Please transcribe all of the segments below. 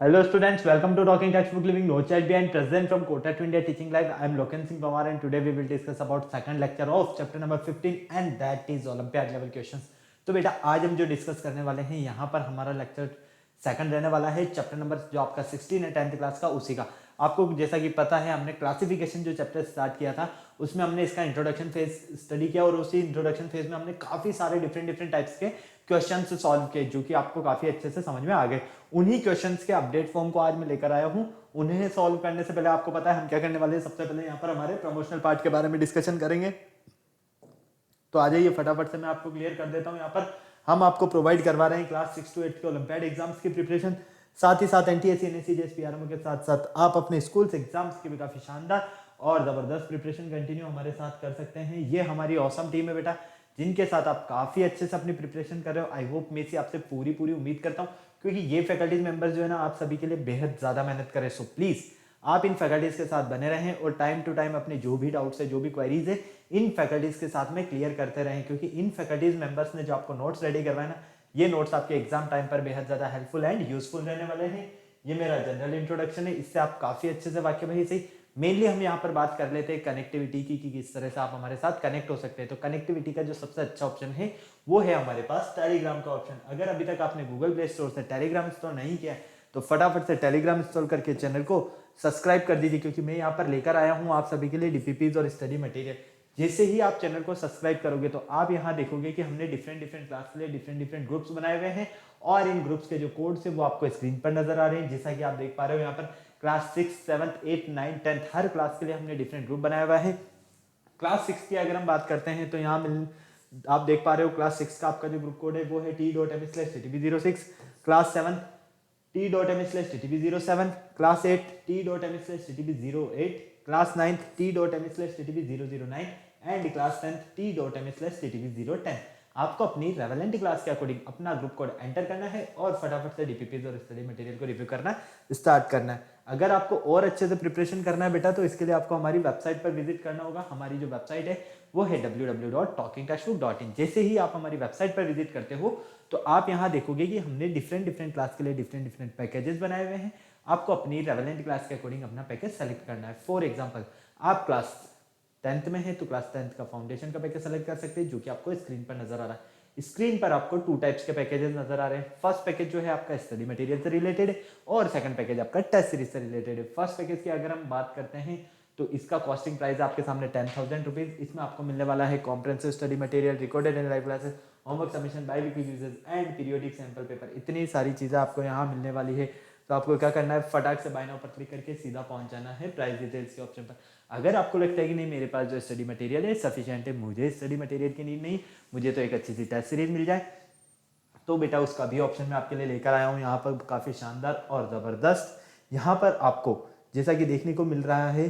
Hello students, welcome to Talking Textbook Living No Child Behind, present from Kota to India Teaching Live. I am Loken Singh Pawar and today we will discuss about second lecture of chapter number 15 and that is Olympiad level questions. तो बेटा आज हम जो discuss करने वाले हैं यहाँ पर हमारा लेक्चर सेकंड रहने वाला है चैप्टर नंबर जो आपका 16 है 10th क्लास का उसी का। आपको जैसा कि पता है हमने क्लासिफिकेशन जो चैप्टर स्टार्ट किया था उसमें हमने इसका इंट्रोडक्शन फेज स्टडी किया और उसी इंट्रोडक्शन फेज में हमने काफी सारे डिफरेंट टाइप्स के क्वेश्चन सॉल्व किए जो कि आपको काफी अच्छे से समझ में आ गए। उन्हीं क्वेश्चंस के अपडेट फॉर्म को आज मैं लेकर आया हूं। उन्हें सॉल्व करने से पहले आपको पता है हम क्या करने वाले हैं। सबसे पहले यहाँ पर हमारे प्रमोशनल पार्ट के बारे में डिस्कशन करेंगे। तो आ जाइए फटाफट से मैं आपको क्लियर कर देता हूँ। यहाँ पर हम आपको प्रोवाइड करवा रहे हैं क्लास 6 to 8 के ओलंपियाड एग्जाम्स की प्रिपरेशन, साथ ही साथ एनटीएससी एनएससी जेएसपी आरएमओ के साथ साथ आप अपने स्कूल्स एग्जाम्स की भी काफी शानदार और जबरदस्त प्रिपरेशन कंटिन्यू हमारे साथ कर सकते हैं। ये हमारी ऑसम टीम है बेटा जिनके साथ आप काफी अच्छे से अपनी प्रिपरेशन कर रहे हो। आई होप मैं से आपसे पूरी उम्मीद करता हूँ क्योंकि ये फैकल्टीज मेंबर्स जो है ना आप सभी के लिए बेहद ज्यादा मेहनत करें। सो प्लीज आप इन फैकल्टीज के साथ बने रहें और टाइम टू टाइम अपने जो भी डाउट्स है जो भी क्वेरीज है इन फैकल्टीज के साथ में क्लियर करते रहें क्योंकि इन फैकल्टीज मेंबर्स ने जो आपको नोट्स रेडी करवाए ना ये नोट्स आपके एग्जाम टाइम पर बेहद ज्यादा हेल्पफुल एंड यूजफुल रहने वाले हैं। ये मेरा जनरल इंट्रोडक्शन है, इससे आप काफी अच्छे से वाक्य भाई सही। मेनली हम यहाँ पर बात कर लेते हैं कनेक्टिविटी की कि किस तरह से आप हमारे साथ कनेक्ट हो सकते हैं। तो कनेक्टिविटी का जो सबसे अच्छा ऑप्शन है वो है हमारे पास टेलीग्राम का ऑप्शन। अगर अभी तक आपने गूगल प्ले स्टोर से टेलीग्राम इंस्टॉल नहीं किया है तो फटाफट से टेलीग्राम इंस्टॉल करके चैनल को सब्सक्राइब कर दीजिए क्योंकि मैं यहाँ पर लेकर आया हूँ आप सभी के लिए डीपीपीज और स्टडी मटेरियल। जैसे ही आप चैनल को सब्सक्राइब करोगे तो आप यहाँ देखोगे कि हमने डिफरेंट क्लास के लिए डिफरेंट ग्रुप्स बनाए हुए हैं और इन ग्रुप्स के जो कोड्स है वो आपको स्क्रीन पर नजर आ रहे हैं। जैसा कि आप देख पा रहे हो यहाँ पर क्लास 6, 7, 8, 9, 10 हर क्लास के लिए हमने डिफरेंट ग्रुप बनाया हुआ है। क्लास 6 की अगर हम बात करते हैं तो यहाँ आप देख पा रहे हो क्लास 6 का आपका जो ग्रुप कोड है वो है t.m/ttb06, class 7 t.m/ttb07, class 8 t.m/ttb08, class 9 t.m/ttb009 and class 10 t.m/ttb010। आपको अपनी रेलेवेंट क्लास के अकॉर्डिंग अपना ग्रुप कोड एंटर करना है और फटाफट से डीपीपीज और स्टडी मटेरियल को रिव्यू करना स्टार्ट करना है। अगर आपको और अच्छे से प्रिपरेशन करना है बेटा तो इसके लिए आपको हमारी वेबसाइट पर विजिट करना होगा। हमारी जो वेबसाइट है वो है www.talkingtextbook.in। जैसे ही आप हमारी वेबसाइट पर विजिट करते हो तो आप यहाँ देखोगे कि हमने डिफरेंट क्लास के लिए डिफरेंट पैकेजेस बनाए हुए हैं। आपको अपनी रेलेवेंट क्लास के अकॉर्डिंग अपना पैकेज सेलेक्ट करना है। फॉर एग्जाम्पल आप क्लास 10th में है तो क्लास 10th का फाउंडेशन का पैकेज सेलेक्ट कर सकते हैं जो कि आपको स्क्रीन पर नजर आ रहा है। स्क्रीन पर आपको 2 टाइप्स के पैकेजेस नजर आ रहे हैं। फर्स्ट पैकेज जो है आपका स्टडी मटेरियल से रिलेटेड है और सेकंड पैकेज आपका टेस्ट सीरीज से रिलेटेड है। फर्स्ट पैकेज की अगर हम बात करते हैं तो इसका कॉस्टिंग प्राइस आपके सामने 10,000 रुपीज। इसमें आपको मिलने वाला है comprehensive study material, recorded and live classes, homework submission, by weekly quizzes and periodic sample paper. इतनी सारी चीजें आपको यहाँ मिलने वाली है। तो आपको क्या करना है फटाक से बाय नाउ पर क्लिक करके सीधा पहुंच जाना है प्राइस डिटेल्स के ऑप्शन पर। अगर आपको लगता है कि नहीं मेरे पास जो स्टडी मटेरियल है सफिशिएंट है, मुझे स्टडी मटेरियल की नीड नहीं, मुझे तो एक अच्छी सी टेस्ट सीरीज मिल जाए, तो बेटा उसका भी ऑप्शन मैं आपके लिए लेकर आया हूँ। यहाँ पर काफी शानदार और जबरदस्त यहाँ पर आपको जैसा कि देखने को मिल रहा है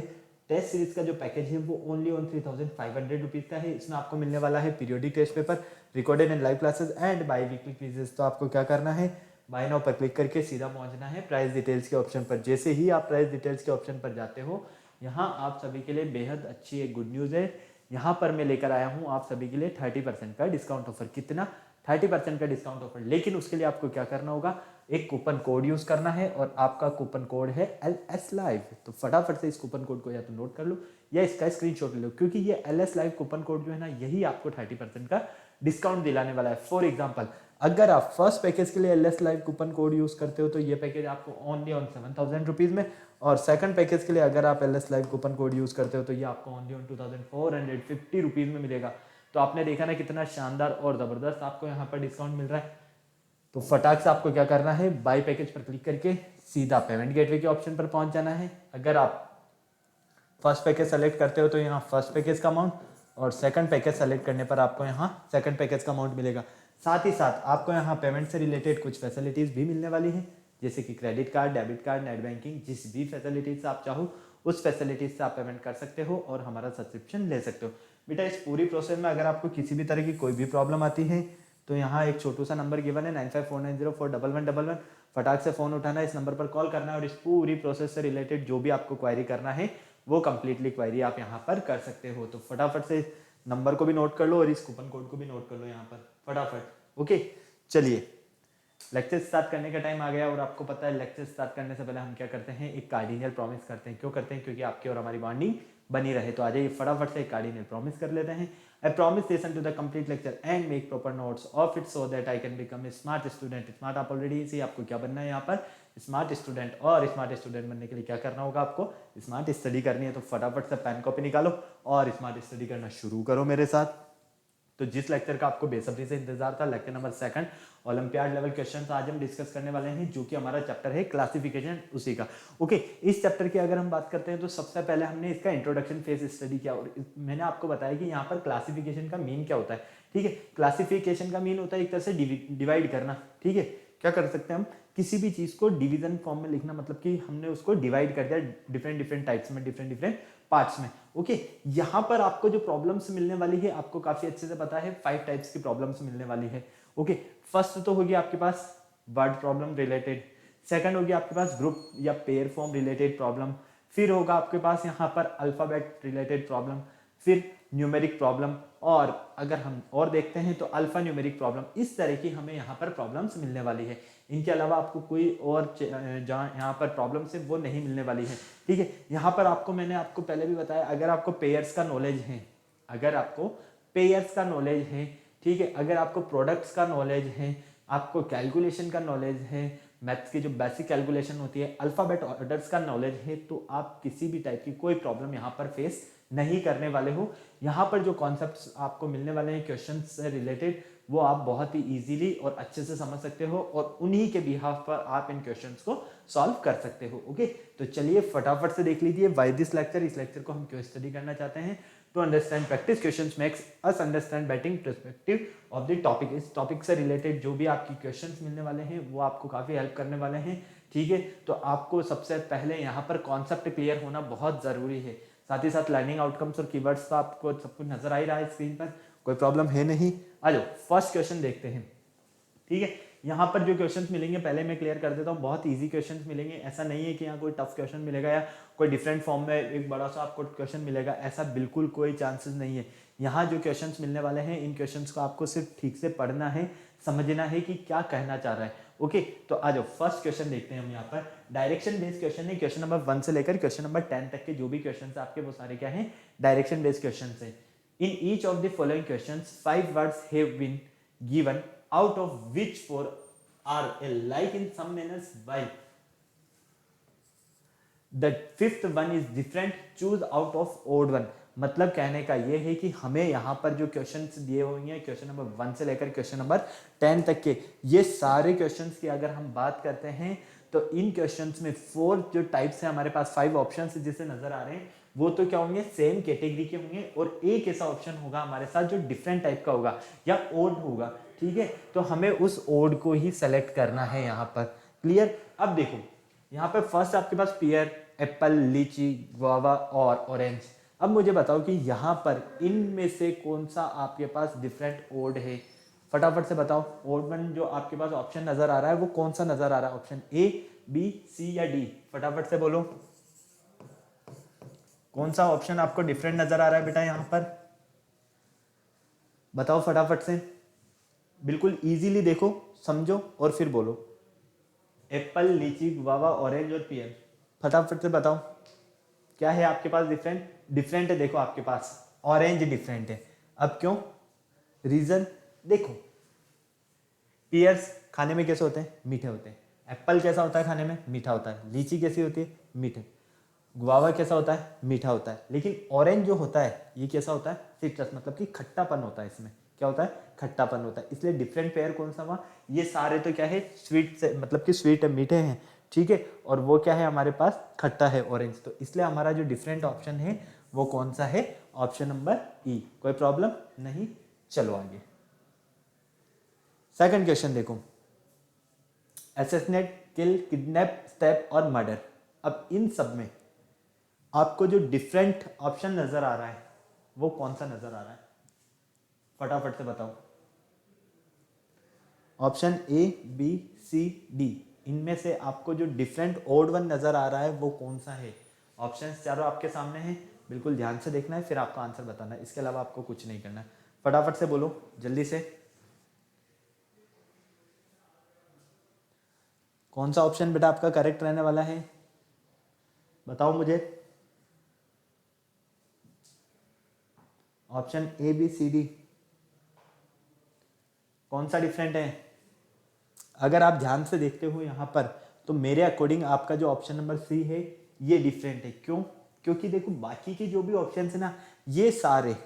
टेस्ट सीरीज का जो पैकेज है वो ओनली ऑन 3,500 रुपीज का है। इसमें आपको मिलने वाला है periodic test paper, recorded and live classes and biweekly quizzes. तो आपको क्या करना है बाय नाउ पर क्लिक करके सीधा पहुंचना है प्राइस डिटेल्स के ऑप्शन पर। जैसे ही आप प्राइस डिटेल्स के ऑप्शन पर जाते हो यहाँ आप सभी के लिए बेहद अच्छी एक गुड न्यूज़ है। यहाँ पर मैं लेकर आया हूँ आप सभी के लिए 30% का डिस्काउंट ऑफर। कितना? 30% का डिस्काउंट ऑफर। लेकिन उसके लिए आपको क्या करना होगा, एक कूपन कोड यूज करना है और आपका कूपन कोड है LS Live। तो फटाफट से इस कूपन कोड को या तो नोट कर लो या इसका स्क्रीनशॉट ले लो क्योंकि ये LS Live कूपन कोड जो है ना यही आपको 30% का डिस्काउंट दिलाने वाला है। फॉर एग्जाम्पल अगर आप फर्स्ट पैकेज के लिए LS Live coupon code use करते हो तो ये पैकेज आपको ओनली ऑन 7,000 रुपीज में, और सेकंड पैकेज के लिए अगर आप LS Live coupon code use करते हो तो ये आपको ओनली ऑन 2,450 रुपीज में मिलेगा। तो आपने देखा ना कितना शानदार और जबरदस्त आपको यहाँ पर डिस्काउंट मिल रहा है। तो फटाक से आपको क्या करना है बाय पैकेज पर क्लिक करके सीधा पेमेंट गेटवे के ऑप्शन पर पहुंच जाना है। अगर आप फर्स्ट पैकेज सेलेक्ट करते हो तो यहाँ फर्स्ट पैकेज का अमाउंट और सेकंड पैकेज सेलेक्ट करने पर आपको यहाँ सेकंड पैकेज का अमाउंट मिलेगा। साथ ही साथ आपको यहाँ पेमेंट से रिलेटेड कुछ फैसिलिटीज भी मिलने वाली है जैसे कि credit card, debit card, net banking, जिस भी फैसिलिटीज से आप चाहो उस फैसिलिटीज से आप पेमेंट कर सकते हो और हमारा सब्सक्रिप्शन ले सकते हो। बेटा इस पूरी प्रोसेस में अगर आपको किसी भी तरह की कोई भी प्रॉब्लम आती है तो यहाँ एक छोटू सा नंबर गिवन है 9549041111। फटाक से फोन उठाना है, इस नंबर पर कॉल करना है और इस पूरी प्रोसेस से रिलेटेड जो भी आपको क्वायरी करना है वो कंप्लीटली क्वायरी आप यहाँ पर कर सकते हो। तो फटाफट से नंबर को भी नोट कर लो और इस कूपन कोड को भी नोट कर लो यहाँ पर फटाफट। ओके चलिए लेक्चर स्टार्ट करने का टाइम आ गया और आपको पता है लेक्चर स्टार्ट करने से पहले हम क्या करते हैं, एक कार्डिनल प्रॉमिस करते हैं। क्यों करते हैं? क्योंकि आपकी और हमारी बॉन्डिंग बनी रहे। तो आ जाइए फटाफट से एक कार्डिनल प्रॉमिस कर लेते हैं। I promise listen to the complete lecture and make proper notes of it so that I can become a smart student. Smart आप ऑलरेडी इसी, आपको क्या बनना है यहाँ पर, स्मार्ट स्टूडेंट। और स्मार्ट स्टूडेंट बनने के लिए क्या करना होगा आपको, स्मार्ट स्टडी करनी है। तो फटाफट से पेन कॉपी निकालो और स्मार्ट स्टडी करना शुरू करो मेरे साथ। तो जिस लेक्चर का आपको बेसब्री से इंतजार था, lecture number 2 olympiad level question आज हम डिस्कस करने वाले हैं, जो कि हमारा चैप्टर है क्लासिफिकेशन उसी का। ओके, इस चैप्टर की अगर हम बात करते हैं तो सबसे पहले हमने इसका इंट्रोडक्शन फेज स्टडी किया और मैंने आपको बताया कि यहाँ पर क्लासिफिकेशन का मीन क्या होता है। ठीक है, क्लासिफिकेशन का मीन होता है एक तरह से डिवाइड करना। ठीक है, क्या कर सकते हैं हम, किसी भी चीज को डिवीजन फॉर्म में लिखना, मतलब कि हमने उसको डिवाइड कर दिया डिफरेंट डिफरेंट टाइप्स में, डिफरेंट डिफरेंट पार्ट्स में। ओके, यहाँ पर आपको जो प्रॉब्लम्स मिलने वाली है आपको काफी अच्छे से पता है, 5 टाइप्स की प्रॉब्लम्स मिलने वाली है। ओके, फर्स्ट तो होगी आपके पास वर्ड प्रॉब्लम रिलेटेड, सेकंड होगी आपके पास ग्रुप या पेयर फॉर्म रिलेटेड प्रॉब्लम, फिर होगा आपके पास यहाँ पर अल्फाबेट रिलेटेड प्रॉब्लम, फिर न्यूमेरिक प्रॉब्लम, और अगर हम और देखते हैं तो अल्फा न्यूमेरिक प्रॉब्लम। इस तरह की हमें यहाँ पर प्रॉब्लम्स मिलने वाली है। इनके अलावा आपको कोई और जहाँ यहाँ पर प्रॉब्लम्स है वो नहीं मिलने वाली है। ठीक है, यहाँ पर आपको मैंने आपको पहले भी बताया, अगर आपको पेयर्स का नॉलेज है, अगर आपको पेयर्स का नॉलेज है, ठीक है, अगर आपको प्रोडक्ट्स का नॉलेज है, आपको कैलकुलेशन का नॉलेज है, मैथ्स की जो बेसिक कैलकुलेशन होती है, अल्फाबेट ऑर्डर्स का नॉलेज है, तो आप किसी भी टाइप की कोई प्रॉब्लम यहाँ पर फेस नहीं करने वाले हो। यहाँ पर जो कॉन्सेप्ट्स आपको मिलने वाले हैं क्वेश्चन से रिलेटेड, वो आप बहुत ही इजीली और अच्छे से समझ सकते हो और उन्हीं के बिहाफ पर आप इन क्वेश्चंस को सॉल्व कर सकते हो। ओके, तो चलिए फटाफट से देख लीजिए व्हाई दिस लेक्चर। इस लेक्चर को हम क्यों स्टडी करना चाहते हैं, to understand practice questions makes us understand betting perspective of the topic. इस टॉपिक से रिलेटेड जो भी आपकी क्वेश्चंस मिलने वाले हैं वो आपको काफी हेल्प करने वाले हैं। ठीक है, तो आपको सबसे पहले यहाँ पर कॉन्सेप्ट क्लियर होना बहुत जरूरी है। साथ ही साथ लर्निंग आउटकम्स और कीवर्ड्स तो आपको सब कुछ नजर आ ही रहा है स्क्रीन पर, कोई प्रॉब्लम है नहीं। आ जाओ फर्स्ट क्वेश्चन देखते हैं। ठीक है, यहाँ पर जो क्वेश्चंस मिलेंगे पहले मैं क्लियर कर देता हूँ, बहुत इजी क्वेश्चंस मिलेंगे। ऐसा नहीं है कि यहाँ कोई टफ क्वेश्चन मिलेगा या कोई डिफरेंट फॉर्म में एक बड़ा सा आपको क्वेश्चन मिलेगा, ऐसा बिल्कुल कोई चांसेस नहीं है। यहाँ जो क्वेश्चंस मिलने वाले हैं इन क्वेश्चंस को आपको सिर्फ ठीक से पढ़ना है, समझना है कि क्या कहना चाह रहा है। ओके, तो आ जाओ फर्स्ट क्वेश्चन देखते हैं हम। यहाँ पर डायरेक्शन बेस्ड क्वेश्चन है, क्वेश्चन नंबर 1 से लेकर क्वेश्चन नंबर 10 तक के जो भी क्वेश्चन आपके वो सारे क्या है, डायरेक्शन बेस्ड क्वेश्चन है। In each of the following questions 5 words have been given out of which 4 are alike in some manners while the fifth one is different, choose out of odd one। मतलब कहने का ये है कि हमें यहाँ पर जो क्वेश्चंस दिए हुए हैं क्वेश्चन नंबर 1 से लेकर क्वेश्चन नंबर 10 तक के, ये सारे क्वेश्चंस की अगर हम बात करते हैं तो इन क्वेश्चंस में 4 जो टाइप्स है हमारे पास, 5 ऑप्शंस जिससे नजर आ रहे हैं वो तो क्या होंगे, सेम कैटेगरी के होंगे, और एक ऐसा ऑप्शन होगा हमारे साथ जो डिफरेंट टाइप का होगा या ओड होगा। ठीक है, तो हमें उस ओड को ही सेलेक्ट करना है यहाँ पर। क्लियर? अब देखो यहाँ पर फर्स्ट आपके पास पियर, एप्पल, लीची, गुआवा और ऑरेंज। अब मुझे बताओ कि यहाँ पर इनमें से कौन सा आपके पास डिफरेंट ओड है, फटाफट से बताओ। ओड वन जो आपके पास ऑप्शन नजर आ रहा है वो कौन सा नजर आ रहा है, ऑप्शन ए, बी, सी या डी? फटाफट से बोलो कौन सा ऑप्शन आपको डिफरेंट नजर आ रहा है बेटा यहाँ पर, बताओ फटाफट से, बिल्कुल इजीली देखो, समझो और फिर बोलो। एप्पल, लीची, गुआवा, ऑरेंज और पियर, फटाफट से बताओ क्या है आपके पास डिफरेंट। डिफरेंट है, देखो आपके पास ऑरेंज डिफरेंट है। अब क्यों, रीजन देखो, पियर्स खाने में कैसे होते हैं, मीठे होते हैं। एप्पल कैसा होता है खाने में, मीठा होता है। लीची कैसी होती है, मीठे। गुआवा कैसा होता है, मीठा होता है। लेकिन ऑरेंज जो होता है ये कैसा होता है, सिट्रस, मतलब कि खट्टापन होता है इसमें। क्या होता है, खट्टापन होता है। इसलिए डिफरेंट पेयर कौन सा हुआ, ये सारे तो क्या है, स्वीट से, मतलब कि स्वीट है, मीठे हैं। ठीक है, और वो क्या है हमारे पास, खट्टा है ऑरेंज। तो इसलिए हमारा जो डिफरेंट ऑप्शन है वो कौन सा है, ऑप्शन नंबर ई। कोई प्रॉब्लम नहीं, चलो आगे। सेकंड क्वेश्चन देखो, असैसिनेट, किल, किडनैप, स्टैप और मर्डर। अब इन सब में आपको जो डिफरेंट ऑप्शन नजर आ रहा है वो कौन सा नजर आ रहा है, फटाफट से बताओ। ऑप्शन ए, बी, सी, डी, इनमें से आपको जो डिफरेंट ओड वन नजर आ रहा है वो कौन सा है। ऑप्शंस चारों आपके सामने हैं, बिल्कुल ध्यान से देखना है, फिर आपका आंसर बताना है। इसके अलावा आपको कुछ नहीं करना है। फटाफट से बोलो जल्दी से। कौन सा ऑप्शन बेटा आपका करेक्ट रहने वाला है, बताओ मुझे। Option A B C D कौन सा डिफरेंट है? अगर आप ध्यान से देखते हो यहाँ पर तो मेरे अकॉर्डिंग आपका जो ऑप्शन नंबर सी है ये डिफरेंट है। क्यों? क्योंकि देखो बाकी के जो भी ऑप्शन है ना ये सारे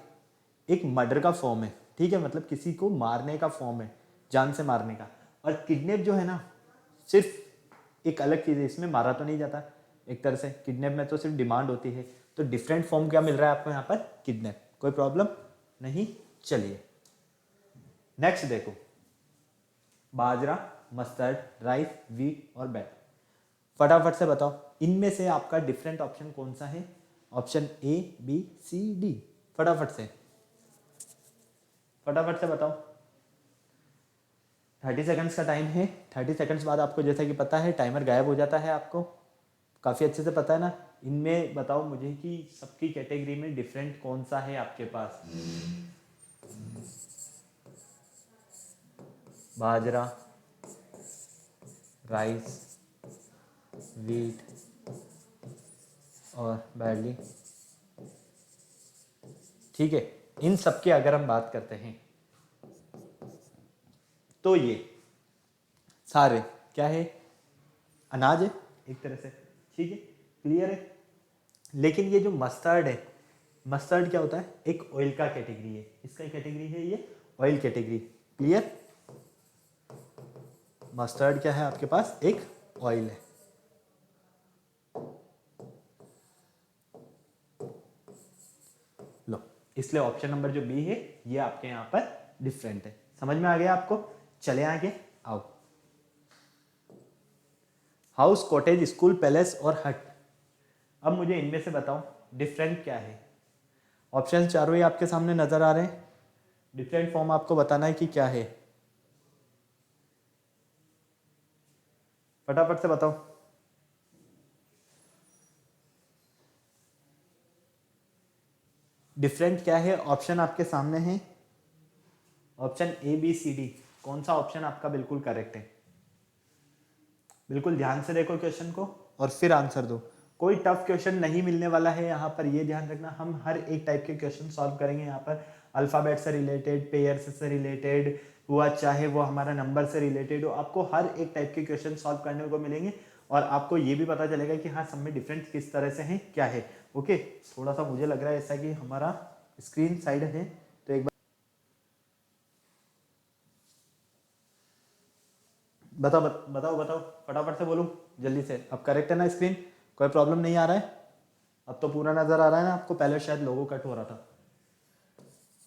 एक मर्डर का फॉर्म है, ठीक है, मतलब किसी को मारने का फॉर्म है, जान से मारने का। और किडनैप जो है ना सिर्फ एक अलग चीज़ है, इसमें मारा तो नहीं जाता एक तरह से, किडनैप में तो सिर्फ डिमांड होती है। तो डिफरेंट फॉर्म क्या मिल रहा है आपको यहाँ पर? किडनैप। कोई प्रॉब्लम नहीं। चलिए नेक्स्ट देखो, बाजरा, मस्टर्ड, राइस, व्हीट और बैट। फटाफट से बताओ इनमें से आपका डिफरेंट ऑप्शन कौन सा है? Option A B C D, फटाफट से बताओ। 30 सेकंड्स का टाइम है। 30 सेकंड्स बाद आपको जैसा कि पता है टाइमर गायब हो जाता है, आपको काफ़ी अच्छे से पता है ना। इनमें बताओ मुझे कि सबकी कैटेगरी में डिफरेंट कौन सा है आपके पास? बाजरा, राइस, व्हीट और बैरली, ठीक है। इन सब की अगर हम बात करते हैं तो ये सारे क्या है? अनाज है एक तरह से, ठीक है, क्लियर है। लेकिन ये जो मस्टर्ड है, मस्टर्ड क्या होता है? एक ऑयल का कैटेगरी है, इसका कैटेगरी है ये ऑयल कैटेगरी, क्लियर। मस्टर्ड क्या है आपके पास? एक ऑयल है। लो, इसलिए ऑप्शन नंबर जो बी है ये आपके यहाँ पर डिफरेंट है। समझ में आ गया आपको? चले आगे आओ। हाउस, कॉटेज, स्कूल, पैलेस और हट। अब मुझे इनमें से बताओ डिफरेंट क्या है? ऑप्शन चारों ही आपके सामने नजर आ रहे हैं। डिफरेंट फॉर्म आपको बताना है कि क्या है, फटाफट से बताओ। डिफरेंट क्या है? ऑप्शन आपके सामने है, option A B C D. कौन सा ऑप्शन आपका बिल्कुल करेक्ट है? बिल्कुल ध्यान से देखो क्वेश्चन को और फिर आंसर दो। कोई टफ क्वेश्चन नहीं मिलने वाला है यहाँ पर, ये ध्यान रखना। हम हर एक टाइप के क्वेश्चन सॉल्व करेंगे यहाँ पर, अल्फाबेट से रिलेटेड, पेयर्स से रिलेटेड हुआ, चाहे वो हमारा नंबर से रिलेटेड हो, आपको हर एक टाइप के क्वेश्चन सॉल्व करने को मिलेंगे। और आपको ये भी पता चलेगा कि हाँ सब में डिफरेंस किस तरह से है, क्या है। ओके, थोड़ा सा मुझे लग रहा है ऐसा कि हमारा स्क्रीन साइड है, तो एक बताओ बताओ बताओ, फटाफट से बोलो जल्दी से। अब करेक्ट है ना स्क्रीन? कोई प्रॉब्लम नहीं आ रहा है? अब तो पूरा नजर आ रहा है ना आपको? पहले शायद लोगो कट हो रहा था,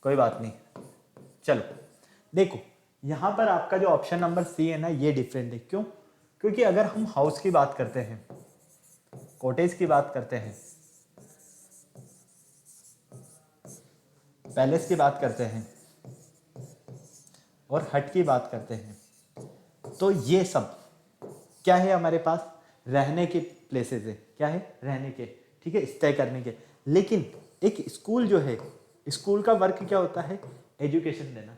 कोई बात नहीं। चलो देखो, यहां पर आपका जो ऑप्शन नंबर सी है ना ये डिफरेंट है। क्यों? क्योंकि अगर हम हाउस की बात करते हैं, कॉटेज की बात करते हैं, पैलेस की बात करते हैं और हट की बात करते हैं, तो ये सब क्या है हमारे पास? रहने के प्लेसेस है। क्या है? रहने के, ठीक है, स्टे करने के। लेकिन एक स्कूल जो है, स्कूल का वर्क क्या होता है? एजुकेशन देना।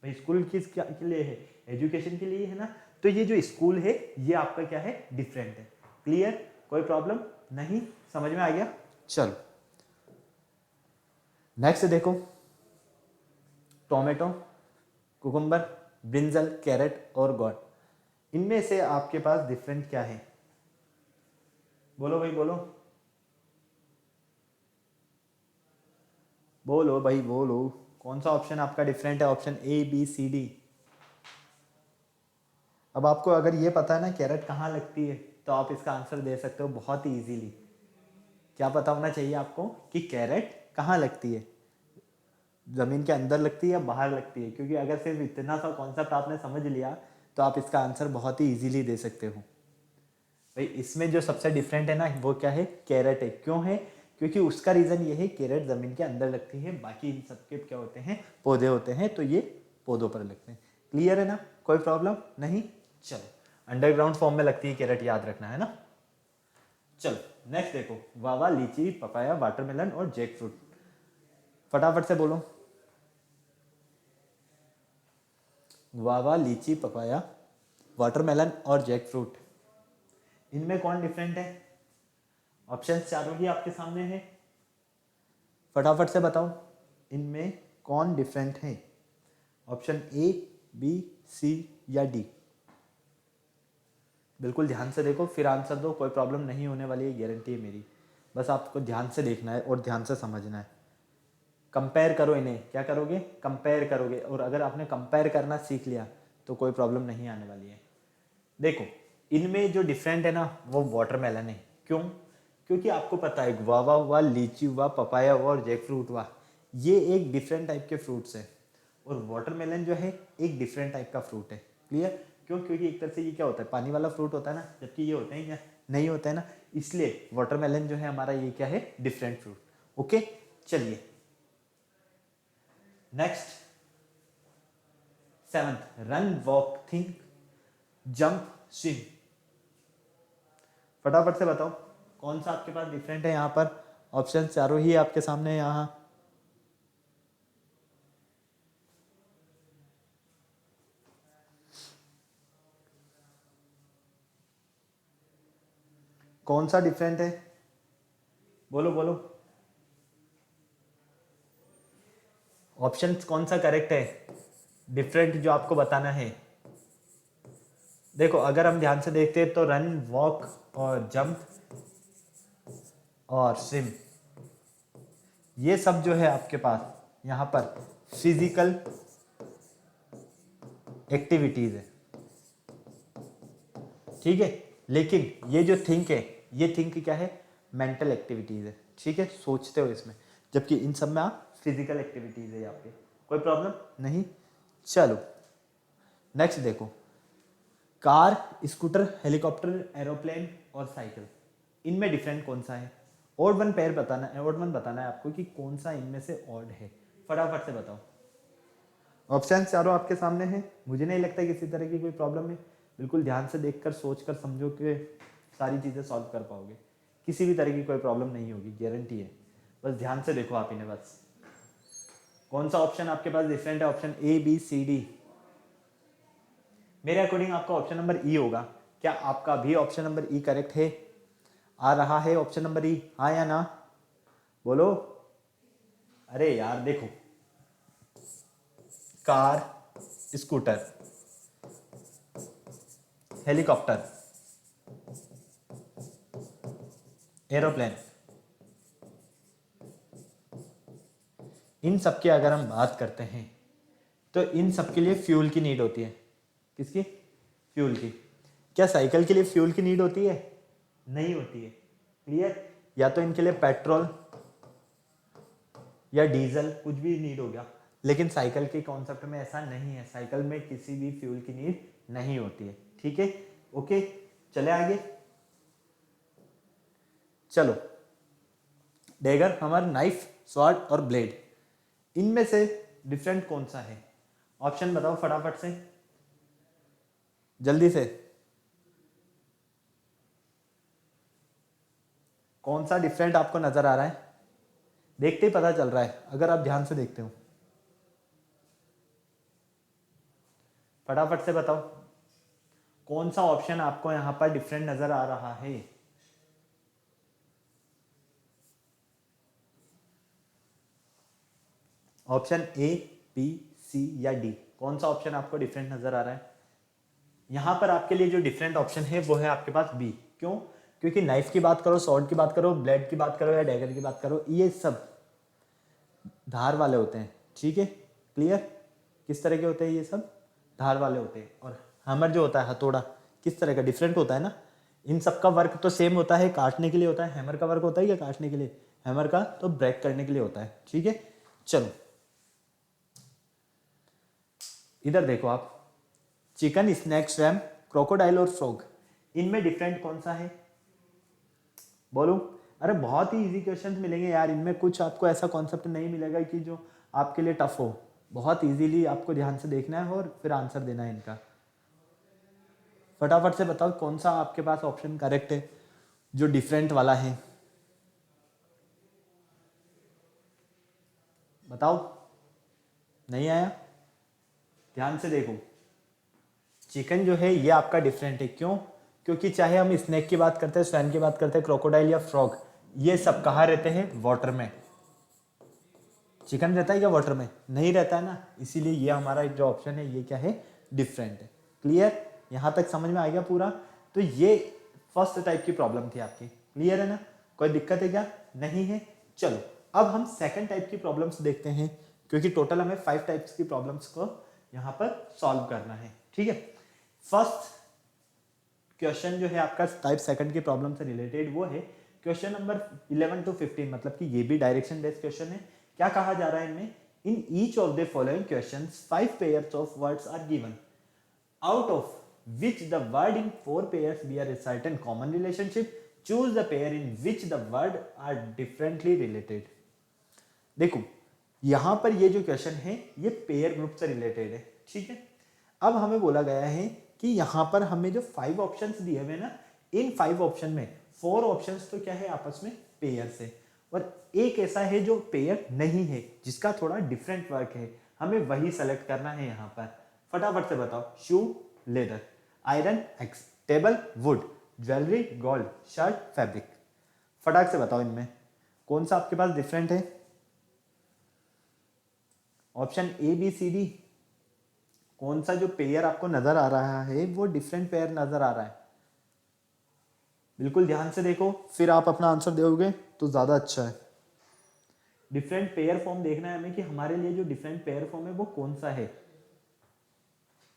भाई स्कूल किस क्या के लिए है? एजुकेशन के लिए है ना। तो ये जो स्कूल है ये आपका क्या है? डिफरेंट है। क्लियर? कोई प्रॉब्लम नहीं? समझ में आ गया? चलो नेक्स्ट देखो, टोमेटो, कुकुम्बर, ब्रिंजल, कैरेट और गॉड। इनमें से आपके पास डिफरेंट क्या है? बोलो भाई बोलो, बोलो भाई बोलो। कौन सा ऑप्शन आपका डिफरेंट है? Option A B C D. अब आपको अगर ये पता है ना कैरेट कहाँ लगती है तो आप इसका आंसर दे सकते हो बहुत ही इजीली। क्या पता होना चाहिए आपको कि कैरेट कहाँ लगती है? जमीन के अंदर लगती है या बाहर लगती है? क्योंकि अगर सिर्फ इतना सा कॉन्सेप्ट आपने समझ लिया तो आप इसका आंसर बहुत ही इजीली दे सकते हो। भाई इसमें जो सबसे डिफरेंट है ना वो क्या है? कैरेट है। क्यों है? क्योंकि उसका रीजन ये है कैरेट जमीन के अंदर लगती है, बाकी इन सबके क्या होते हैं? पौधे होते हैं, तो ये पौधों पर लगते हैं। क्लियर है ना? कोई प्रॉब्लम नहीं? चलो, अंडरग्राउंड फॉर्म में लगती है कैरेट, याद रखना है ना। चलो नेक्स्ट देखो, वावा, लीची, पपाया, वाटरमेलन और जैक फ्रूट। फटाफट से बोलो। वावा, लीची, पपाया, वाटरमेलन और जैक फ्रूट। इनमें कौन डिफरेंट है? ऑप्शन चारों ही आपके सामने है, फटाफट से बताओ इनमें कौन डिफरेंट है? ऑप्शन ए, बी, सी या डी? बिल्कुल ध्यान से देखो फिर आंसर दो, कोई प्रॉब्लम नहीं होने वाली है, गारंटी है मेरी। बस आपको ध्यान से देखना है और ध्यान से समझना है। कंपेयर करो इन्हें, क्या करोगे? कंपेयर करोगे, और अगर आपने कंपेयर करना सीख लिया तो कोई प्रॉब्लम नहीं आने वाली है। देखो इनमें जो डिफरेंट है ना वो वाटरमेलन है। क्यों? क्योंकि आपको पता है गुआवा हुआ, लीची हुआ, पपाया हुआ और जैक फ्रूट हुआ, ये एक डिफरेंट टाइप के फ्रूट्स हैं, और वाटरमेलन जो है एक डिफरेंट टाइप का फ्रूट है। क्लियर? क्यों? क्योंकि एक तरह से ये क्या होता है, पानी वाला फ्रूट होता है ना, जबकि ये होते हैं क्या? नहीं होता है ना, इसलिए वाटरमेलन जो है हमारा ये क्या है? Different fruit. ओके, चलिए next, seventh, run, walk, think, jump, swim. फटाफट से बताओ कौन सा आपके पास डिफरेंट है यहाँ पर? ऑप्शन चारों ही आपके सामने यहाँ। कौन सा डिफरेंट है? बोलो बोलो, ऑप्शन कौन सा करेक्ट है? डिफरेंट जो आपको बताना है। देखो अगर हम ध्यान से देखते हैं तो रन, वॉक और जंप और स्विम, ये सब जो है आपके पास यहाँ पर फिजिकल एक्टिविटीज है, ठीक है। लेकिन ये जो थिंक है, ये थिंक क्या है? मेंटल एक्टिविटीज है, ठीक है, सोचते हो इसमें, जबकि इन सब में आप फिजिकल एक्टिविटीज है यहाँ पे। कोई प्रॉब्लम नहीं। चलो नेक्स्ट देखो, कार, स्कूटर, हेलीकॉप्टर, एरोप्लेन और साइकिल, इनमें डिफरेंट कौन सा है? ऑड वन पेयर बताना है, ऑड वन बताना है आपको कि कौन सा इनमें से ऑड है। फटाफट से बताओ। ऑप्शन चारों आपके सामने हैं, मुझे नहीं लगता किसी तरह की कोई प्रॉब्लम है। बिल्कुल ध्यान से देखकर सोचकर समझो कि सारी चीज़ें सॉल्व कर पाओगे, किसी भी तरह की कोई प्रॉब्लम नहीं होगी, गारंटी है। बस ध्यान से देखो आप इन्हें बस। कौन सा ऑप्शन आपके पास डिफरेंट है? ऑप्शन ए, बी, सी, डी? मेरे अकॉर्डिंग आपका ऑप्शन नंबर ई होगा। क्या आपका भी ऑप्शन नंबर ई करेक्ट है? आ रहा है ऑप्शन नंबर ई, हाँ या ना? बोलो। अरे यार देखो, कार, स्कूटर, हेलीकॉप्टर, एरोप्लेन, इन सब की अगर हम बात करते हैं तो इन सब के लिए फ्यूल की नीड होती है। किसकी? फ्यूल की। क्या साइकिल के लिए फ्यूल की नीड होती है? नहीं होती है। क्लियर? या तो इनके लिए पेट्रोल या डीजल कुछ भी नीड हो गया, लेकिन साइकिल के कॉन्सेप्ट में ऐसा नहीं है, साइकिल में किसी भी फ्यूल की नीड नहीं होती है, ठीक है। ओके, चले आगे। चलो, डैगर, हमर, नाइफ, स्वॉर्ड और ब्लेड, इनमें से डिफरेंट कौन सा है? ऑप्शन बताओ फटाफट से, जल्दी से। कौन सा डिफरेंट आपको नजर आ रहा है? देखते ही पता चल रहा है अगर आप ध्यान से देखते हो। फटाफट से बताओ कौन सा ऑप्शन आपको यहां पर डिफरेंट नजर आ रहा है? ऑप्शन ए, बी, सी या डी? कौन सा ऑप्शन आपको डिफरेंट नजर आ रहा है? यहां पर आपके लिए जो डिफरेंट ऑप्शन है वो है आपके पास बी। क्यों? क्योंकि नाइफ की बात करो, सॉर्ड की बात करो, ब्लेड की बात करो या डैगर की बात करो, ये सब धार वाले होते हैं, ठीक है। क्लियर? किस तरह के होते हैं ये सब? धार वाले होते हैं। और हैमर जो होता है, हथौड़ा, किस तरह का? डिफरेंट होता है ना। इन सब का वर्क तो सेम होता है, काटने के लिए होता है। हैमर का वर्क होता है या काटने के लिए? हैमर का तो ब्रेक करने के लिए होता है, ठीक है। चलो इधर देखो आप, चिकन, स्नैक, स्वैम, क्रोकोडाइल और फ्रॉग, इनमें डिफरेंट कौन सा है? बोलो। अरे बहुत ही इजी क्वेश्चंस मिलेंगे यार, इनमें कुछ आपको ऐसा कॉन्सेप्ट नहीं मिलेगा कि जो आपके लिए टफ हो। बहुत इजीली आपको ध्यान से देखना है और फिर आंसर देना है इनका। फटाफट से बताओ कौन सा आपके पास ऑप्शन करेक्ट है जो डिफरेंट वाला है? बताओ। नहीं आया? ध्यान से देखो, चिकन जो है ये आपका डिफरेंट है। क्यों? क्योंकि चाहे हम स्नेक की बात करते हैं, स्वैन की बात करते हैं, क्रोकोडाइल या फ्रॉग, ये सब कहाँ रहते हैं? वाटर में। चिकन रहता है क्या वाटर में? नहीं रहता है ना, इसीलिए ये हमारा जो ऑप्शन है ये क्या है? डिफरेंट है। क्लियर? यहाँ तक समझ में आ गया पूरा? तो ये फर्स्ट टाइप की प्रॉब्लम थी आपकी। क्लियर है ना? कोई दिक्कत है क्या? नहीं है। चलो अब हम सेकंड टाइप की प्रॉब्लम्स देखते हैं, क्योंकि टोटल हमें 5 टाइप्स की प्रॉब्लम्स को यहाँ पर सॉल्व करना है। ठीक है, फर्स्ट क्वेश्चन जो है आपका टाइप सेकंड की प्रॉब्लम से रिलेटेड, वो है क्वेश्चन नंबर 11 to 15, मतलब कि ये भी डायरेक्शन बेस्ड क्वेश्चन है। क्या कहा जा रहा है इनमें? In each of the following questions 5 pairs of words are given, out of which the word in 4 pairs bear a certain common relationship. Choose the pair in which the word are differently related. देखो यहां पर ये जो question है ये pair group से related है। ठीक है, अब हमें बोला गया है कि यहां पर हमें जो 5 ऑप्शंस दिए हुए ना, इन 5 ऑप्शन में 4 ऑप्शंस तो क्या है? आपस में पेयर से, और एक ऐसा है जो पेयर नहीं है, जिसका थोड़ा डिफरेंट वर्क है, हमें वही सेलेक्ट करना है। यहाँ पर फटाफट से बताओ। Shoe leather, iron axe, table wood, jewellery gold, shirt fabric. फटाक से बताओ इनमें कौन सा आपके पास डिफरेंट है? Option A B C D, कौन सा जो पेयर आपको नजर आ रहा है वो डिफरेंट पेयर नजर आ रहा है? बिल्कुल ध्यान से देखो, फिर आप अपना आंसर दोगे तो ज्यादा अच्छा है। डिफरेंट पेयर फॉर्म देखना है हमें कि हमारे लिए जो डिफरेंट पेयर फॉर्म है वो कौन सा है।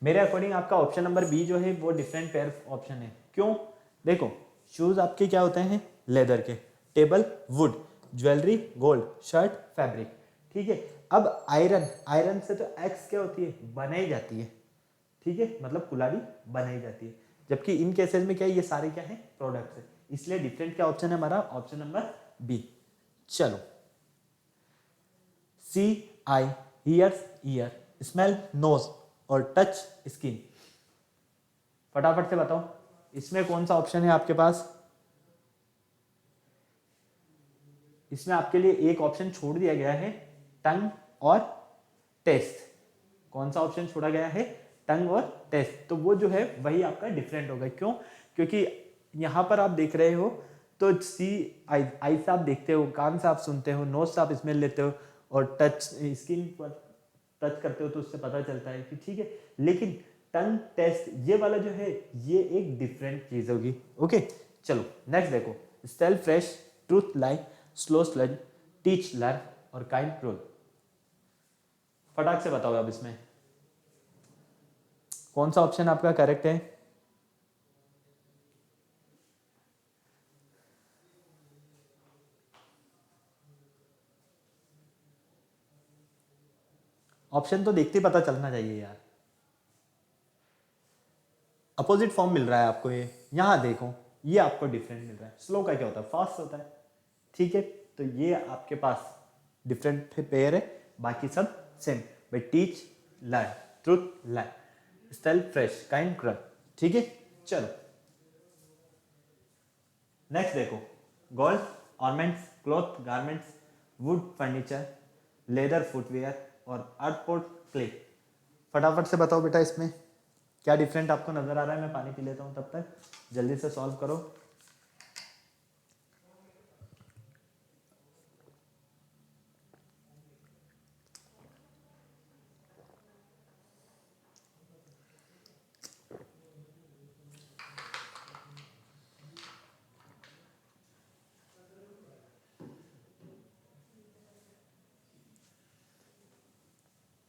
मेरे अकॉर्डिंग आपका ऑप्शन नंबर बी जो है वो डिफरेंट पेयर ऑप्शन है। क्यों? देखो शूज आपके क्या होते हैं? लेदर के, table wood, jewellery gold, shirt fabric. ठीक है, अब आयरन, आयरन से तो एक्स क्या होती है? बनाई जाती है। ठीक है, मतलब कुल्हाड़ी बनाई जाती है, जबकि इन केसेस में क्या है? ये सारे क्या है? प्रोडक्ट्स है। इसलिए डिफरेंट क्या ऑप्शन है हमारा? Option number B. चलो, see eye, hears ear, smell nose और टच स्किन। फटाफट से बताओ इसमें कौन सा ऑप्शन है आपके पास? इसमें आपके लिए एक ऑप्शन छोड़ दिया गया है, टंग और टेस्ट। कौन सा ऑप्शन छोड़ा गया है? टंग और टेस्ट। तो वो जो है वही आपका डिफरेंट होगा। क्यों? क्योंकि यहां पर आप देख रहे हो तो सी आई, आई से आप देखते हो, कान से आप सुनते हो, नोज से आप स्मेल लेते हो, और टच स्किन पर टच करते हो तो उससे पता चलता है कि ठीक है। लेकिन टंग टेस्ट ये वाला जो है ये एक डिफरेंट चीज होगी। ओके, चलो नेक्स्ट देखो। स्टेल फ्रेश, ट्रूथ लाई, स्लो स्लज, टीच लर्न और काइंड रोल। फटाक से बताओ अब इसमें कौन सा ऑप्शन आपका करेक्ट है? ऑप्शन तो देखते ही पता चलना चाहिए यार। अपोजिट फॉर्म मिल रहा है आपको ये, यहां देखो ये आपको डिफरेंट मिल रहा है। स्लो का क्या होता है? फास्ट होता है। ठीक है, तो ये आपके पास डिफरेंट पेयर है, बाकी सब सेम। भाई teach learn, truth learn, style fresh, kind क्रन। ठीक है, चलो नेक्स्ट देखो। Gold ornaments, cloth garments, wood furniture, leather footwear और अर्थपोर्ट क्ले। फटाफट से बताओ बेटा इसमें क्या डिफरेंट आपको नजर आ रहा है? मैं पानी पी लेता हूं तब तक, जल्दी से सॉल्व करो।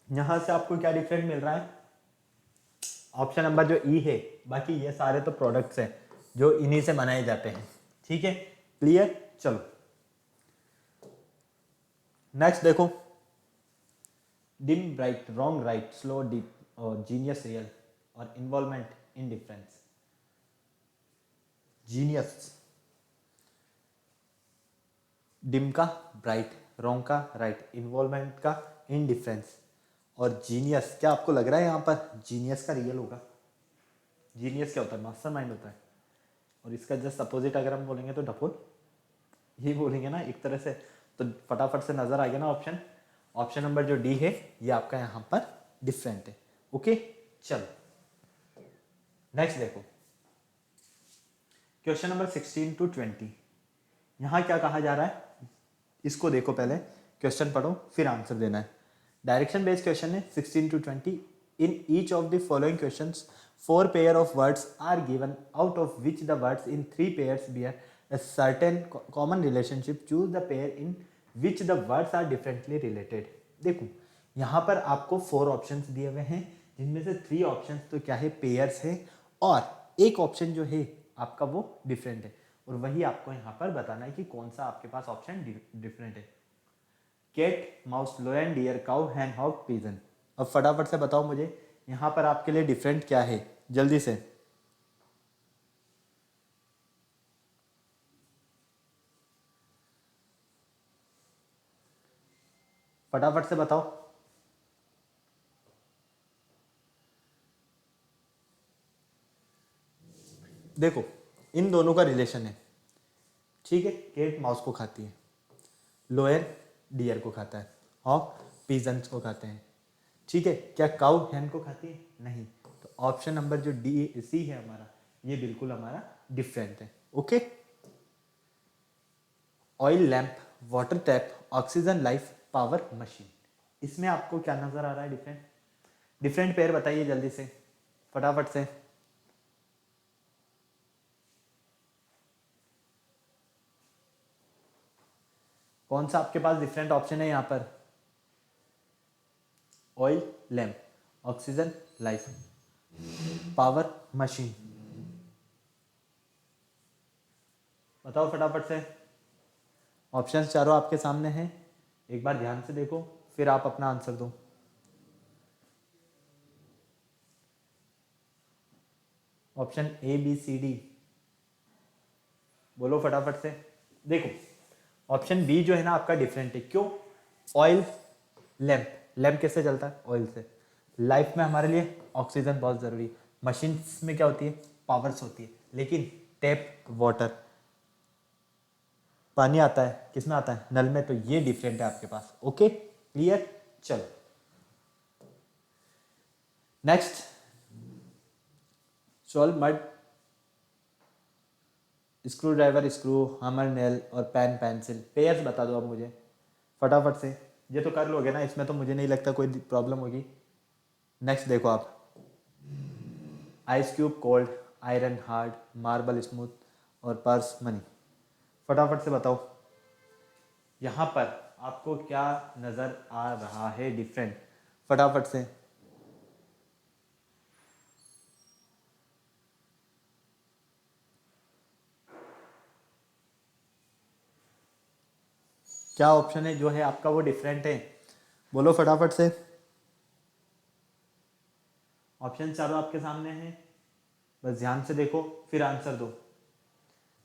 यहां से आपको क्या डिफरेंट मिल रहा है? ऑप्शन नंबर जो ई है, बाकी ये सारे तो प्रोडक्ट्स हैं जो इन्हीं से बनाए जाते हैं। ठीक है, क्लियर? चलो नेक्स्ट देखो। Dim bright, wrong right, slow deep और जीनियस रियल और involvement in difference. Genius, dim का ब्राइट, रॉन्ग का राइट, इन्वॉल्वमेंट का इनडिफरेंस और जीनियस। क्या आपको लग रहा है यहाँ पर जीनियस का रियल होगा? जीनियस क्या होता है? मास्टरमाइंड होता है। और इसका जस्ट अपोजिट अगर हम बोलेंगे तो डफोल, ये बोलेंगे ना एक तरह से। तो फटाफट से नजर आ गया ना ऑप्शन। ऑप्शन नंबर जो डी है ये आपका यहाँ पर डिफरेंट है। ओके, चलो नेक्स्ट देखो। क्वेश्चन नंबर 16 टू 20, यहाँ क्या कहा जा रहा है, इसको देखो पहले, क्वेश्चन पढ़ो फिर आंसर देना है। डायरेक्शन बेस्ड क्वेश्चन है 16 to 20। In each of the following questions 4 pair of words are given out of which the words in 3 pairs bear a certain common relationship. Choose the pair in which the words are differently related. देखो यहाँ पर आपको 4 options दिए हुए हैं, जिनमें से 3 options तो क्या है, पेयर्स है, और एक ऑप्शन जो है आपका वो डिफरेंट है, और वही आपको यहाँ पर बताना है कि कौन सा आपके पास ऑप्शन डिफरेंट है। Cat, mouse, lion, deer, cow, hen, hog, pigeon. अब फटाफट से बताओ मुझे यहाँ पर आपके लिए डिफरेंट क्या है, जल्दी से। फटाफट से बताओ। देखो इन दोनों का रिलेशन है, ठीक है। कैट माउस को खाती है, लोयर डियर को खाता है, हॉक पिजन्स को खाते हैं, ठीक है। क्या काउ हैन को खाती है? नहीं। तो ऑप्शन नंबर जो डी सी है हमारा, ये बिल्कुल हमारा डिफरेंट है। Okay. Oil lamp, water tap, oxygen life, power machine, इसमें आपको क्या नजर आ रहा है डिफरेंट? डिफरेंट पेयर बताइए जल्दी से, फटाफट से। कौन सा आपके पास डिफरेंट ऑप्शन है यहाँ पर? Oil lamp, oxygen life, power machine, बताओ फटाफट से। ऑप्शंस चारों आपके सामने हैं, एक बार ध्यान से देखो फिर आप अपना आंसर दो। Option A B C D बोलो फटाफट से। देखो ऑप्शन बी जो है ना आपका डिफरेंट है, क्यों? ऑयल लैंप, लैंप कैसे चलता है? ऑयल से। लाइफ में हमारे लिए ऑक्सीजन बहुत जरूरी है, मशीन्स में क्या होती है? पावर्स होती है। लेकिन टैप वाटर, पानी आता है किसमें आता है? नल में। तो ये डिफरेंट है आपके पास। Okay clear. चलो नेक्स्ट, सॉल्व मड, screwdriver, screw, hammer, nail और पेन, पेंसिल। पेयर्स बता दो अब मुझे फटाफट से, ये तो कर लोगे ना, इसमें तो मुझे नहीं लगता कोई प्रॉब्लम होगी। नेक्स्ट देखो आप, ice cube cold, iron hard, marble smooth और पर्स मनी। फटाफट से बताओ यहाँ पर आपको क्या नजर आ रहा है डिफरेंट, फटाफट से। क्या ऑप्शन है जो है आपका वो डिफरेंट है, बोलो फटाफट से। ऑप्शन चारों आपके सामने हैं, बस ध्यान से देखो फिर आंसर दो।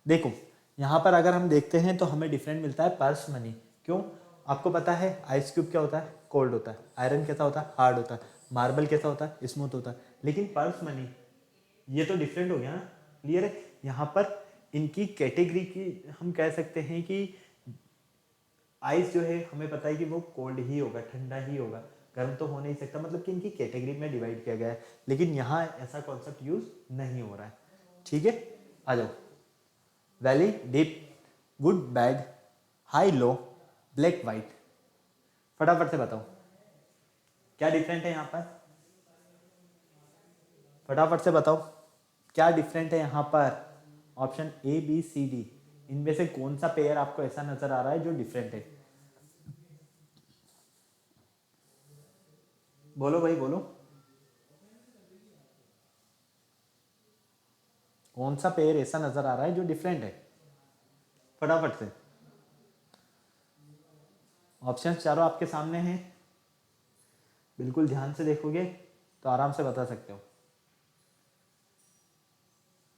देखो यहाँ पर अगर हम देखते हैं तो हमें डिफरेंट मिलता है पर्स मनी। क्यों? आपको पता है आइस क्यूब क्या होता है? कोल्ड होता है। आयरन कैसा होता है? हार्ड होता है। मार्बल कैसा होता है? स्मूथ होता है। लेकिन पर्स मनी ये तो डिफरेंट हो गया ना, क्लियर है। यहाँ पर इनकी कैटेगरी की हम कह सकते हैं कि आइस जो है हमें पता है कि वो कोल्ड ही होगा, ठंडा ही होगा, गर्म तो हो नहीं सकता, मतलब कि इनकी कैटेगरी में डिवाइड किया गया है। लेकिन यहाँ ऐसा कॉन्सेप्ट यूज नहीं हो रहा है, ठीक है। आ जाओ, valley, deep, good bad, high low, black white, फटाफट से बताओ क्या डिफरेंट है यहाँ पर, फटाफट से बताओ क्या डिफरेंट है यहाँ पर। Option A B C D, इनमें से कौन सा पेयर आपको ऐसा नजर आ रहा है जो डिफरेंट है? बोलो भाई बोलो, कौन सा पेयर ऐसा नजर आ रहा है जो डिफरेंट है, फटाफट से। ऑप्शन चारों आपके सामने हैं, बिल्कुल ध्यान से देखोगे तो आराम से बता सकते हो।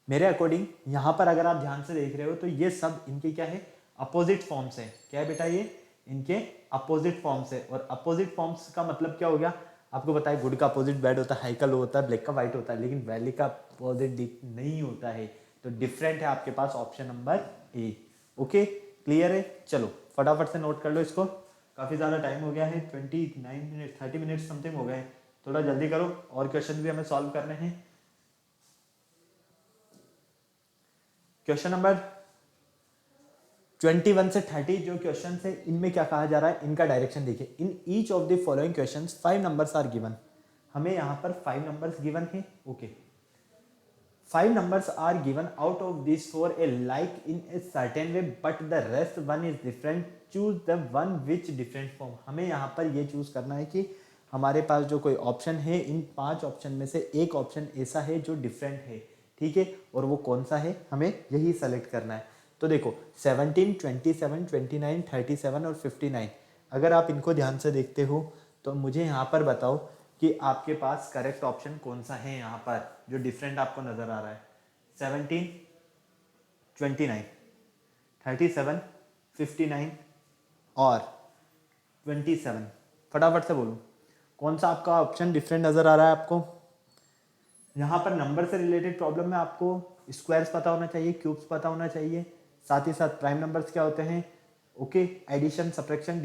मेरे अकॉर्डिंग यहाँ पर अगर आप ध्यान से देख रहे हो तो ये सब इनके क्या है? अपोजिट फॉर्म्स है। क्या है बेटा? ये इनके अपोजिट फॉर्म्स है। और अपोजिट फॉर्म्स का मतलब क्या हो गया? आपको पता है गुड का अपोजिट बैड होता है, हाई का लो होता है, ब्लैक का व्हाइट होता है, लेकिन वैली का अपोजिट डीप नहीं होता है। तो डिफरेंट है आपके पास option number a. Okay clear है। चलो फटाफट से नोट कर लो इसको, काफ़ी ज़्यादा टाइम हो गया है, 29 मिनट 30 मिनट समथिंग हो गए। थोड़ा जल्दी करो और क्वेश्चन भी हमें सॉल्व करने हैं। क्वेश्चन नंबर 21 से 30 जो क्वेश्चन है, इनमें क्या कहा जा रहा है, इनका डायरेक्शन देखिए। In each of the following question 5 numbers are given. हमें यहाँ पर 5 नंबर्स गिवन है। Okay, 5 numbers are given. Out of these 4 a like in a certain way but the rest one is different. Choose the one which different form. हमें यहाँ पर ये choose करना है कि हमारे पास जो कोई ऑप्शन है, इन 5 ऑप्शन में से एक ऑप्शन ऐसा है जो डिफरेंट है, ठीक है, और वो कौन सा है, हमें यही सेलेक्ट करना है। तो देखो 17, 27, 29, 37 और 59, अगर आप इनको ध्यान से देखते हो तो मुझे यहाँ पर बताओ कि आपके पास करेक्ट ऑप्शन कौन सा है यहाँ पर जो डिफरेंट आपको नजर आ रहा है। 17, 29, 37, 59 और 27, फटाफट से बोलो कौन सा आपका ऑप्शन डिफरेंट नजर आ रहा है आपको। यहाँ पर नंबर से रिलेटेड प्रॉब्लम में आपको स्क्वायर्स पता होना चाहिए, क्यूब्स पता होना चाहिए, साथ ही साथ प्राइम नंबर्स क्या होते हैं, ओके, एडिशन, सब्ट्रैक्शन,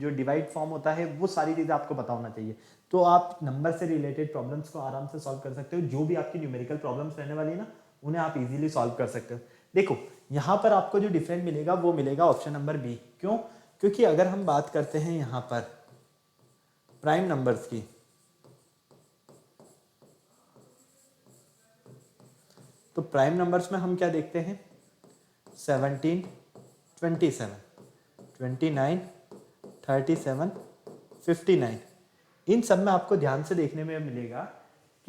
जो डिवाइड फॉर्म होता है, वो सारी चीज़ें आपको पता होना चाहिए। तो आप नंबर से रिलेटेड प्रॉब्लम्स को आराम से सॉल्व कर सकते हो। जो भी आपकी न्यूमेरिकल प्रॉब्लम्स रहने वाली है ना, उन्हें आप इजीली सॉल्व कर सकते हो। देखो यहाँ पर आपको जो डिफरेंट मिलेगा वो मिलेगा ऑप्शन नंबर बी। क्यों? क्योंकि अगर हम बात करते हैं यहाँ पर प्राइम नंबर्स की, तो प्राइम नंबर्स में हम क्या देखते हैं, 17, 27, 29, 37, 59, इन सब में आपको ध्यान से देखने में मिलेगा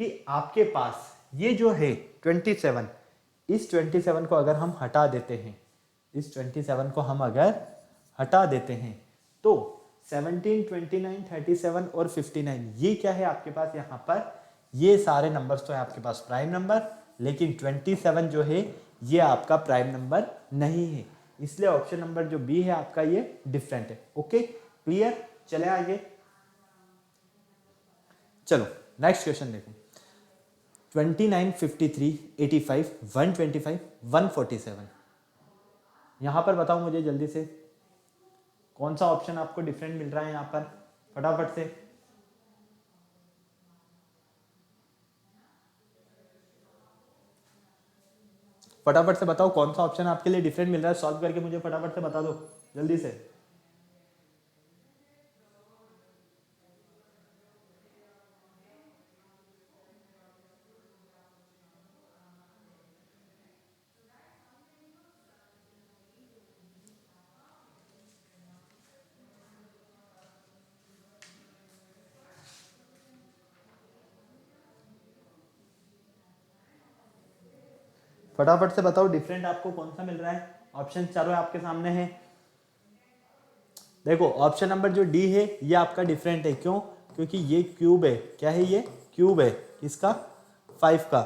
कि आपके पास ये जो है 27, इस 27 को अगर हम हटा देते हैं, इस 27 को हम अगर हटा देते हैं तो 17, 29, 37 और 59 ये क्या है आपके पास यहाँ पर, ये सारे नंबर्स तो है आपके पास प्राइम नंबर, लेकिन 27 जो है ये आपका प्राइम नंबर नहीं है, इसलिए ऑप्शन नंबर जो बी है आपका ये डिफरेंट है। Okay, clear? चले आगे, चलो नेक्स्ट क्वेश्चन देखो। 29, 53, 85, 125, 147, यहां पर बताओ मुझे जल्दी से कौन सा ऑप्शन आपको डिफरेंट मिल रहा है यहां पर, फटाफट से। फटाफट से बताओ कौन सा ऑप्शन आपके लिए डिफरेंट मिल रहा है, सॉल्व करके मुझे फटाफट से बता दो जल्दी से। फटाफट से बताओ डिफरेंट आपको कौन सा मिल रहा है, ऑप्शन चारों आपके सामने हैं। देखो ऑप्शन नंबर जो डी है ये आपका डिफरेंट है। क्यों? क्योंकि ये क्यूब है। क्या है ये? क्यूब है। किसका? 5 का।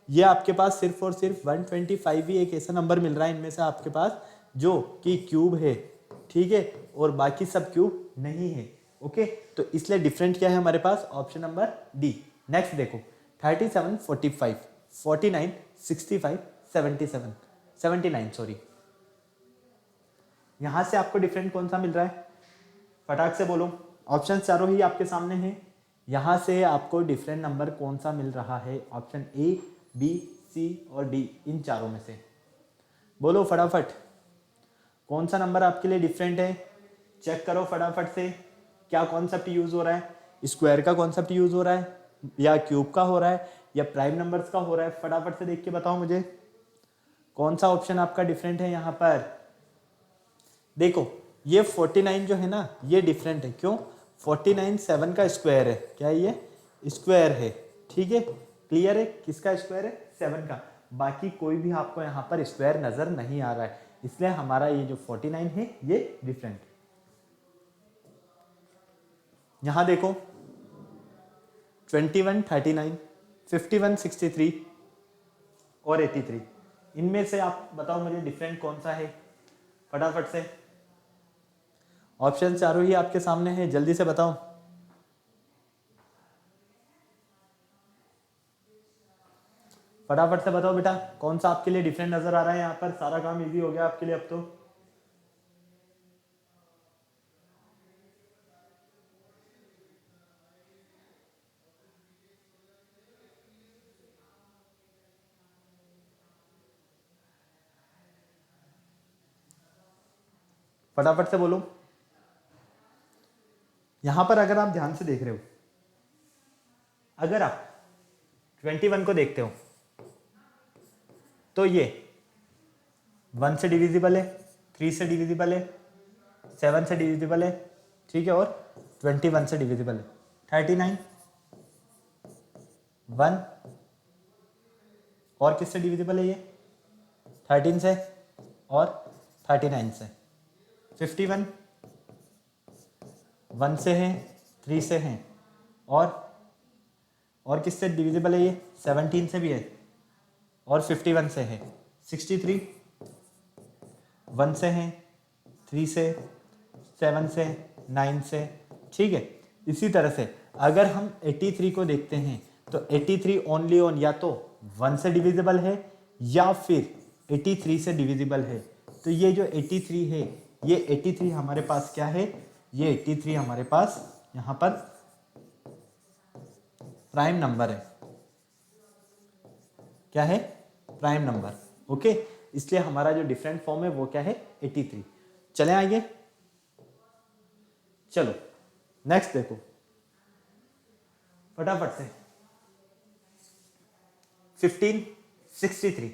ये आपके पास सिर्फ और सिर्फ 125 ही एक ऐसा नंबर मिल रहा है इनमें से आपके पास जो कि क्यूब है, ठीक है, और बाकी सब क्यूब नहीं है। ओके, तो इसलिए डिफरेंट क्या है हमारे पास, ऑप्शन नंबर डी। नेक्स्ट देखो 37, 45, 49, 65, 77, 79 सॉरी, यहां से आपको डिफरेंट कौन सा मिल रहा है, फटाक से बोलो। ऑप्शन चारों ही आपके सामने हैं, यहां से आपको डिफरेंट नंबर कौन सा मिल रहा है, ऑप्शन ए, बी, सी और डी, इन चारों में से बोलो फटाफट कौन सा नंबर आपके लिए डिफरेंट है। चेक करो फटाफट से क्या कॉन्सेप्ट यूज हो रहा है, स्क्वायर का कॉन्सेप्ट यूज हो रहा है या क्यूब का हो रहा है या प्राइम नंबर्स का हो रहा है, फटाफट से देख के बताओ मुझे कौन सा ऑप्शन आपका डिफरेंट है यहां पर। देखो ये 49 जो है ना ये डिफरेंट है। क्यों? 49 7 का स्क्वायर है। क्या है ये? स्क्वायर है, ठीक है, क्लियर है, किसका स्क्वायर है? 7 का। बाकी कोई भी आपको यहाँ पर स्क्वायर नजर नहीं आ रहा है, इसलिए हमारा ये जो 49 है ये डिफरेंट। यहां देखो 21, 39, 51, 63 और 83, इनमें से आप बताओ मुझे डिफरेंट कौन सा है, फटाफट से। ऑप्शन चारों ही आपके सामने हैं, जल्दी से बताओ। फटाफट से बताओ बेटा कौन सा आपके लिए डिफरेंट नजर आ रहा है यहाँ पर, सारा काम इजी हो गया आपके लिए अब तो। फटाफट से बोलो। यहां पर अगर आप ध्यान से देख रहे हो, अगर आप 21 को देखते हो तो ये 1 से डिविजिबल है, 3 से डिविजिबल है, 7 से डिविजिबल है, ठीक है, और 21 से डिविजिबल है। 39 1 और किससे डिविजिबल है ये? 13 से और 39 से। 51 1 से है, 3 से है, और किससे डिविजिबल है ये? 17 से भी है और 51 से है। 63 1 से है, 3 से, 7 से, 9 से, ठीक है। इसी तरह से अगर हम 83 को देखते हैं तो 83 ओनली ऑन या तो 1 से डिविजिबल है या फिर 83 से डिविजिबल है। तो ये जो 83 है, ये 83 हमारे पास क्या है? ये 83 हमारे पास यहां पर प्राइम नंबर है। क्या है? Prime number. ओके, इसलिए हमारा जो डिफरेंट फॉर्म है वो क्या है? 83। चले आइए, चलो नेक्स्ट देखो फटाफट से। 15, 63,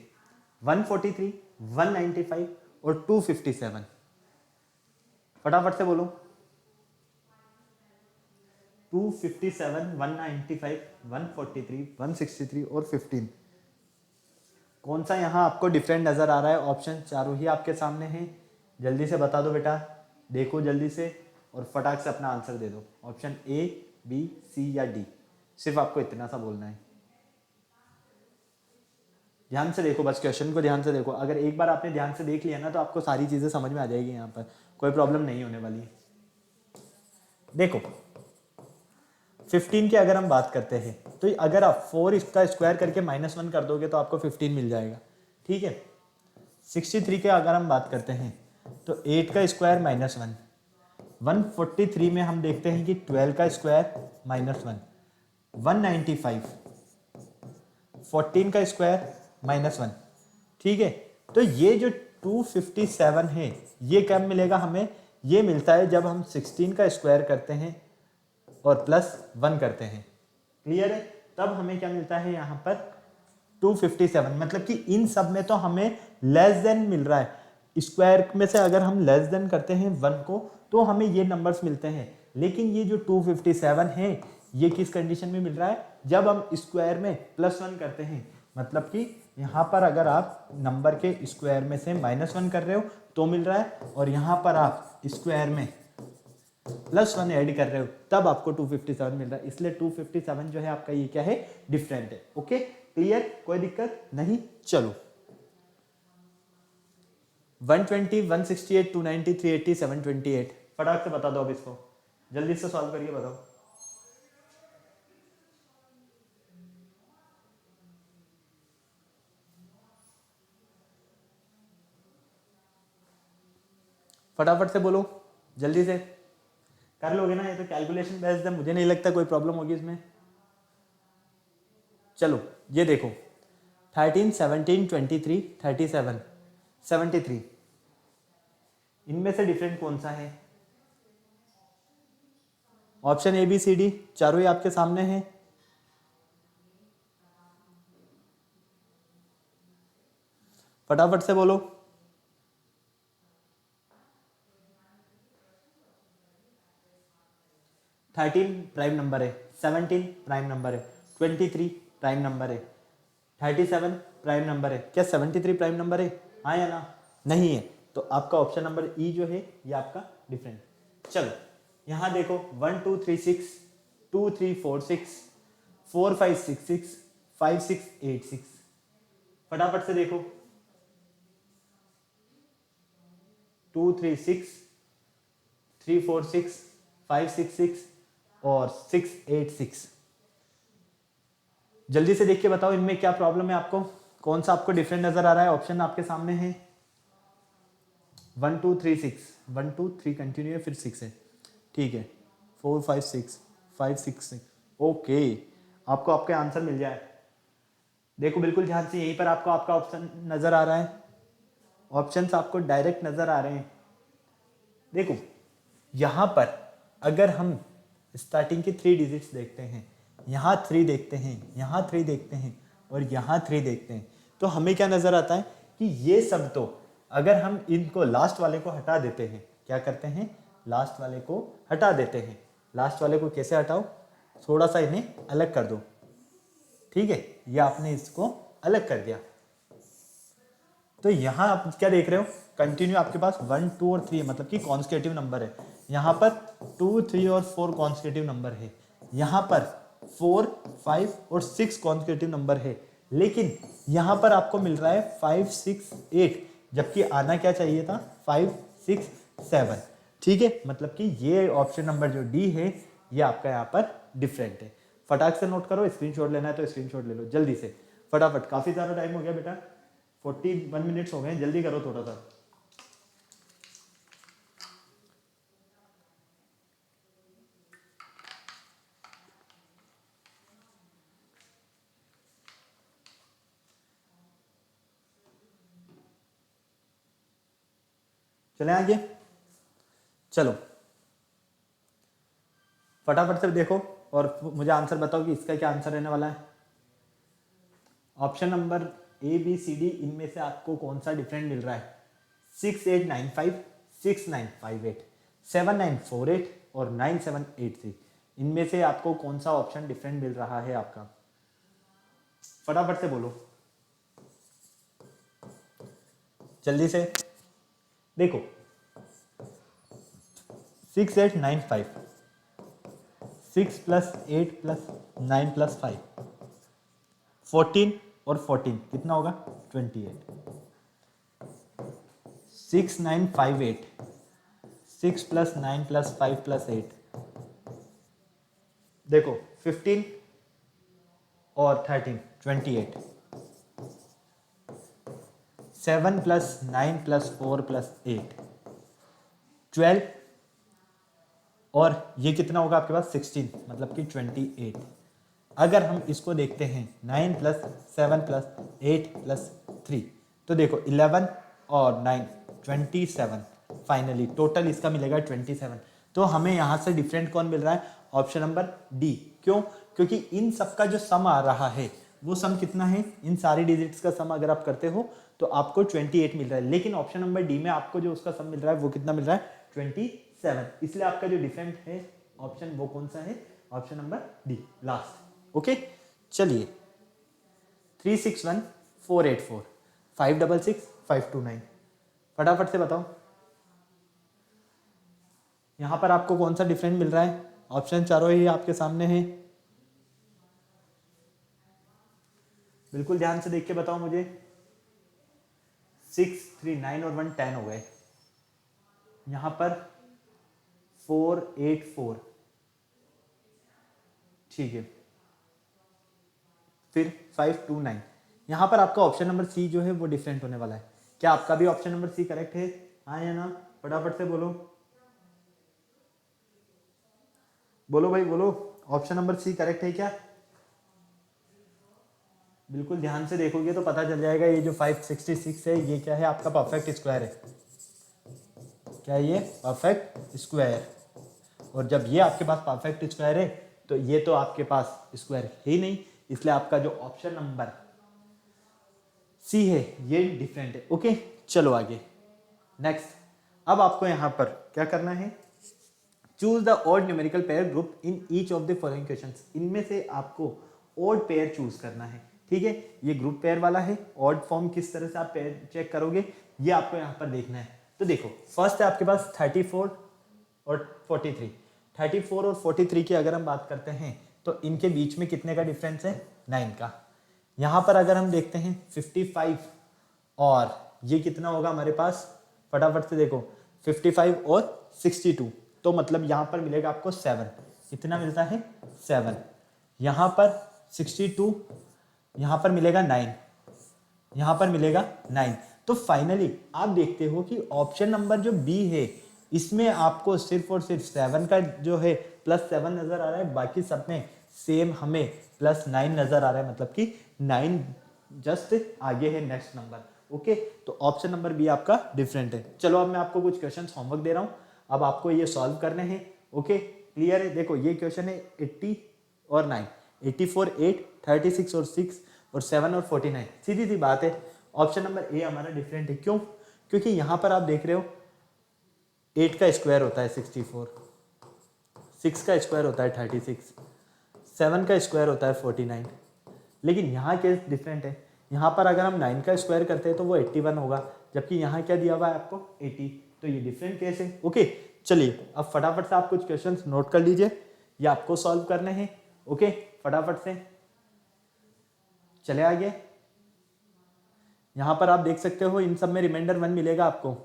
143, 195 और 257। फटाफट से बोलो। 257, 195, 143, 163 और 15। कौन सा यहाँ आपको डिफरेंट नजर आ रहा है? ऑप्शन चारों ही आपके सामने हैं, जल्दी से बता दो बेटा, देखो जल्दी से और फटाक से अपना आंसर दे दो। ऑप्शन ए, बी, सी या डी, सिर्फ आपको इतना सा बोलना है। ध्यान से देखो, बस क्वेश्चन को ध्यान से देखो। अगर एक बार आपने ध्यान से देख लिया ना तो आपको सारी चीजें समझ में आ जाएगी, यहाँ पर कोई प्रॉब्लम नहीं होने वाली है। देखो 15 की अगर हम बात करते हैं तो अगर आप 4 इसका स्क्वायर करके -1 कर दोगे तो आपको 15 मिल जाएगा, ठीक है। 63 के अगर हम बात करते हैं तो 8 का स्क्वायर -1, 143 में हम देखते हैं कि 12 का स्क्वायर -1, 195, 14 का स्क्वायर -1, ठीक है। तो ये जो 257 है ये कब मिलेगा हमें? ये मिलता है जब हम 16 का स्क्वायर करते हैं और +1 करते हैं, क्लियर है। तब हमें क्या मिलता है यहाँ पर? 257। मतलब कि इन सब में तो हमें लेस देन मिल रहा है, स्क्वायर में से अगर हम लेस देन करते हैं 1 को तो हमें ये नंबर्स मिलते हैं। लेकिन ये जो 257 है ये किस कंडीशन में मिल रहा है? जब हम स्क्वायर में +1 करते हैं। मतलब कि यहाँ पर अगर आप नंबर के स्क्वायर में से -1 कर रहे हो तो मिल रहा है, और यहाँ पर आप स्क्वायर में +1 ऐड कर रहे हो तब आपको 257 मिल रहा है। इसलिए 257 जो है आपका ये क्या है? डिफरेंट है। ओके, क्लियर, कोई दिक्कत नहीं। चलो 120, 168, 290, 380, 728। फटाक से बता दो, अब इसको जल्दी से सॉल्व करिए, बताओ। फटाफट से बोलो, जल्दी से कर लोगे ना? ये तो कैलकुलेशन बेस्ड है, मुझे नहीं लगता कोई प्रॉब्लम होगी इसमें। चलो ये देखो 13, 17, 23, 37, 73, इनमें से डिफरेंट कौन सा है? ऑप्शन ए, बी, सी, डी चारों ही आपके सामने हैं। फटाफट से बोलो। 13 प्राइम नंबर है, 17 प्राइम नंबर है, 23 प्राइम नंबर है, 37 प्राइम नंबर है। क्या 73 प्राइम नंबर है? हाँ या ना? नहीं है, तो आपका ऑप्शन नंबर ई जो है ये आपका डिफरेंट। चलो यहाँ देखो 1 2 3 6, 2 3 4 6, 4 5 6 6, 5 6 8 6। फटाफट से देखो 2 3 6, 3 4 6, 5 6 6 और 6 8 6। जल्दी से देख के बताओ इनमें क्या प्रॉब्लम है आपको, कौन सा आपको डिफरेंट नजर आ रहा है? ऑप्शन आपके सामने है। 1 2 3 6, 1 2 3 कंटिन्यू है, फिर 6 है, ठीक है। 4 5 6, 5 6 6। ओके, आपको आपके आंसर मिल जाए। देखो बिल्कुल ध्यान से, यहीं पर आपको आपका ऑप्शन नजर आ रहा है, ऑप्शंस आपको डायरेक्ट नजर आ रहे हैं। देखो यहाँ पर अगर हम स्टार्टिंग के 3 डिजिट्स देखते हैं, यहाँ 3 देखते हैं, यहाँ 3 देखते हैं और यहाँ 3 देखते हैं, तो हमें क्या नज़र आता है कि ये सब तो अगर हम इनको लास्ट वाले को हटा देते हैं, क्या करते हैं, लास्ट वाले को हटा देते हैं। लास्ट वाले को कैसे हटाओ, थोड़ा सा इन्हें अलग कर दो, ठीक है, ये आपने इसको अलग कर दिया। तो यहाँ आप क्या देख रहे हो, कंटिन्यू आपके पास 1 2 और 3 मतलब कि कॉन्स्टिट्यूटिव नंबर है। यहाँ पर 2 3 और 4 कॉन्स्टिट्यूटिव नंबर है, यहाँ पर 4 5 और 6 कॉन्स्टिट्यूटिव नंबर है, लेकिन यहाँ पर आपको मिल रहा है 5 6 8, जबकि आना क्या चाहिए था 5 6 7, ठीक है। मतलब कि ये ऑप्शन नंबर जो डी है ये आपका यहाँ पर डिफरेंट है। फटाक से नोट करो, स्क्रीनशॉट लेना है तो स्क्रीनशॉट ले लो जल्दी से फटाफट, काफी सारा टाइम हो गया बेटा, 41 मिनट्स हो गए, जल्दी करो थोड़ा सा। चले आगे, चलो फटाफट से देखो और मुझे आंसर बताओ कि इसका क्या आंसर रहने वाला है। Option number A B C D इनमें से आपको कौन सा डिफरेंट मिल रहा है, 6895 6958 7948 और 9783, इनमें से आपको कौन सा ऑप्शन डिफरेंट मिल रहा है आपका, फटाफट से बोलो जल्दी से। देखो 6895 6 + 8 + 9 + 5 14 और 14 कितना होगा 28। 6958 6 + 9 + 5 + 8, देखो 15 और 13 28, 7 + 9 + 4 + 8 12 और ये कितना होगा आपके पास 16 मतलब कि 28। अगर हम इसको देखते हैं 9 + 7 + 8 + 3, तो देखो 11 और 9 27, फाइनली टोटल इसका मिलेगा 27। तो हमें यहाँ से डिफरेंट कौन मिल रहा है, ऑप्शन नंबर डी। क्यों, क्योंकि इन सब का जो सम आ रहा है वो सम कितना है, इन सारी डिजिट्स का सम अगर आप करते हो तो आपको 28 मिल रहा है, लेकिन ऑप्शन नंबर डी में आपको जो उसका सम मिल रहा है वो कितना मिल रहा है 27। इसलिए आपका जो डिफरेंट है ऑप्शन वो कौन सा है, option number D last. Okay चलिए 361 484 566 529, फटाफट से बताओ यहां पर आपको कौन सा डिफरेंट मिल रहा है, ऑप्शन चारों ही आपके सामने हैं, बिल्कुल ध्यान से देख के बताओ मुझे। 6 3 9 और 1 10 हो गए, यहां पर 4 8 4, ठीक है, फिर 5 2 9, यहां पर आपका ऑप्शन नंबर सी जो है वो डिफरेंट होने वाला है। क्या आपका भी ऑप्शन नंबर सी करेक्ट है, हाँ या ना, फटाफट से बोलो, बोलो भाई बोलो, ऑप्शन नंबर सी करेक्ट है क्या, बिल्कुल ध्यान से देखोगे तो पता चल जाएगा। ये जो 566 है ये क्या है, आपका परफेक्ट स्क्वायर है, क्या ये परफेक्ट स्क्वायर, और जब ये आपके पास परफेक्ट स्क्वायर है तो ये तो आपके पास स्क्वायर है ही नहीं, इसलिए आपका जो ऑप्शन नंबर सी है ये डिफरेंट है। ओके चलो आगे नेक्स्ट, अब आपको यहां पर क्या करना है, choose the odd numerical pair group in each of the following questions, इनमें से आपको ऑड पेयर चूज करना है, ठीक है। ये ग्रुप पेयर वाला है, ऑड फॉर्म किस तरह से आप पेयर चेक करोगे ये आपको यहाँ पर देखना है। तो देखो फर्स्ट है आपके पास 34 और 43, 34 और 43 की अगर हम बात करते हैं तो इनके बीच में कितने का डिफरेंस है 9 का। यहाँ पर अगर हम देखते हैं 55 और ये कितना होगा हमारे पास, फटाफट से देखो 55 और 62, तो मतलब यहाँ पर मिलेगा आपको 7, कितना मिलता है 7, यहाँ पर 62, यहाँ पर मिलेगा 9, यहाँ पर मिलेगा 9। तो फाइनली आप देखते हो कि ऑप्शन नंबर जो बी है इसमें आपको सिर्फ और सिर्फ 7 का जो है +7 नजर आ रहा है, बाकी सब में सेम हमें +9 नजर आ रहा है, मतलब कि 9 जस्ट आगे है नेक्स्ट नंबर। ओके तो ऑप्शन नंबर बी आपका डिफरेंट है। चलो अब मैं आपको कुछ क्वेश्चन होमवर्क दे रहा हूँ, अब आपको ये सॉल्व करने हैं। ओके क्लियर है। देखो ये क्वेश्चन है 80 और 9, 84, 8, 36 और 6 और 7 और 49। सीधी सी बात है, ऑप्शन नंबर ए हमारा डिफरेंट है। क्यों? क्योंकि यहाँ पर आप देख रहे हो 8 का स्क्वायर होता है 64, 6 का स्क्वायर होता है 36, 7 का स्क्वायर होता है 49। लेकिन यहाँ केस डिफरेंट है। यहाँ पर अगर हम 9 का स्क्वायर करते हैं तो वो 81 होगा, जबकि यहाँ क्या दिया हुआ है आपको 80। तो ये डिफरेंट केस है। ओके चलिए अब फटाफट से आप कुछ क्वेश्चंस नोट कर लीजिए, ये आपको सॉल्व करने हैं। ओके फटाफट से चले आगे। यहाँ पर आप देख सकते हो इन सब में रिमाइंडर 1 मिलेगा आपको।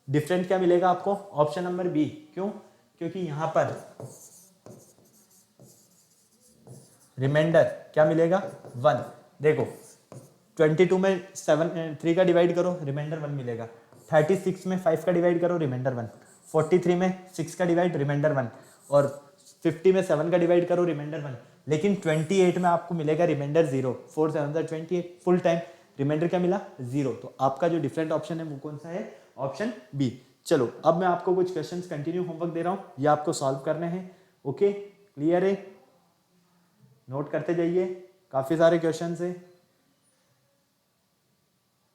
डिफरेंट क्या मिलेगा आपको? Option number B. क्यों? क्योंकि यहाँ पर रिमाइंडर क्या मिलेगा? 1। देखो 22 में 3 का डिवाइड करो, रिमाइंडर 1 मिलेगा। 36 में 5 का डिवाइड करो, रिमाइंडर 1। 43 में 6 का डिवाइड, रिमाइंडर 1। और 50 में 7 का डिवाइड करो, रिमाइंडर 1। लेकिन 28 में आपको मिलेगा रिमाइंडर 0। 4 7 28 फुल टाइम, रिमाइंडर क्या मिला? 0। तो आपका जो डिफरेंट ऑप्शन है वो कौन सा है? Option B. चलो अब मैं आपको कुछ क्वेश्चंस कंटिन्यू होमवर्क दे रहा हूँ, ये आपको सॉल्व करने हैं। ओके क्लियर है, नोट करते जाइए, काफी सारे क्वेश्चन है।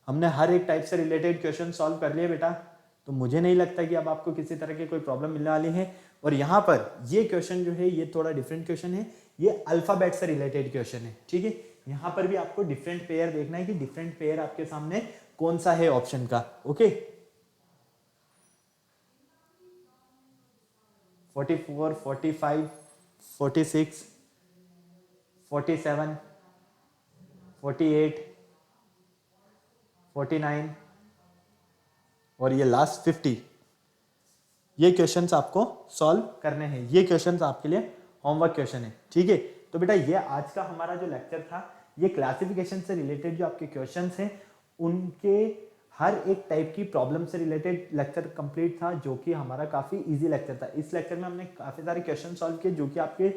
हमने हर एक टाइप से रिलेटेड क्वेश्चन सॉल्व कर लिए बेटा, तो मुझे नहीं लगता कि अब आपको किसी तरह की कोई प्रॉब्लम मिलने वाली है। और यहाँ पर ये क्वेश्चन जो है ये थोड़ा डिफरेंट क्वेश्चन है, ये अल्फाबेट से रिलेटेड क्वेश्चन है। ठीक है, यहाँ पर भी आपको डिफरेंट पेयर देखना है कि डिफरेंट पेयर आपके सामने कौन सा है ऑप्शन का। ओके 44, 45, 46, 47, 48, 49 और ये लास्ट 50, ये क्वेश्चंस आपको सॉल्व करने हैं। ये क्वेश्चंस आपके लिए होमवर्क क्वेश्चन है। ठीक है, तो बेटा ये आज का हमारा जो लेक्चर था, ये क्लासिफिकेशन से रिलेटेड जो आपके क्वेश्चंस हैं उनके हर एक टाइप की प्रॉब्लम से रिलेटेड लेक्चर कंप्लीट था, जो कि हमारा काफ़ी इजी लेक्चर था। इस लेक्चर में हमने काफ़ी सारे क्वेश्चन सॉल्व किए जो कि आपके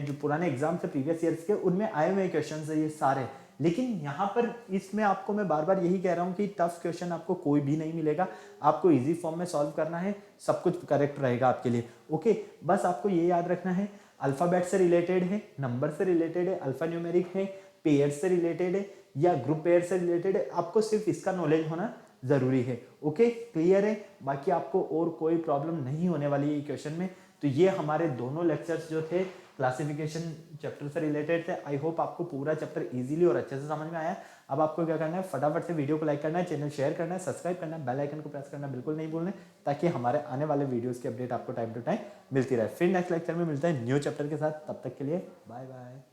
जो पुराने एग्जाम से प्रीवियस ईयर्स के उनमें आए हुए क्वेश्चन है ये सारे। लेकिन यहाँ पर इसमें आपको मैं बार बार यही कह रहा हूँ कि टफ क्वेश्चन आपको कोई भी नहीं मिलेगा, आपको इजी फॉर्म में सॉल्व करना है, सब कुछ करेक्ट रहेगा आपके लिए। ओके बस आपको ये याद रखना है, अल्फाबेट से रिलेटेड है, नंबर से रिलेटेड है, अल्फा न्यूमेरिक है, पेयर से रिलेटेड है या ग्रुप पेयर से रिलेटेड है, आपको सिर्फ इसका नॉलेज होना जरूरी है। ओके क्लियर है, बाकी आपको और कोई प्रॉब्लम नहीं होने वाली है क्वेश्चन में। तो ये हमारे दोनों लेक्चर्स जो थे क्लासिफिकेशन चैप्टर से रिलेटेड थे। आई होप आपको पूरा चैप्टर इजीली और अच्छे से समझ में आया। अब आपको क्या करना है, फटाफट से वीडियो को लाइक करना है, चैनल शेयर करना है, सब्सक्राइब करना है, बेल आइकन को प्रेस करना बिल्कुल नहीं भूलना, ताकि हमारे आने वाले वीडियोस की अपडेट आपको टाइम टू टाइम मिलती रहे। फिर नेक्स्ट लेक्चर में मिलते हैं न्यू चैप्टर के साथ, तब तक के लिए बाय बाय।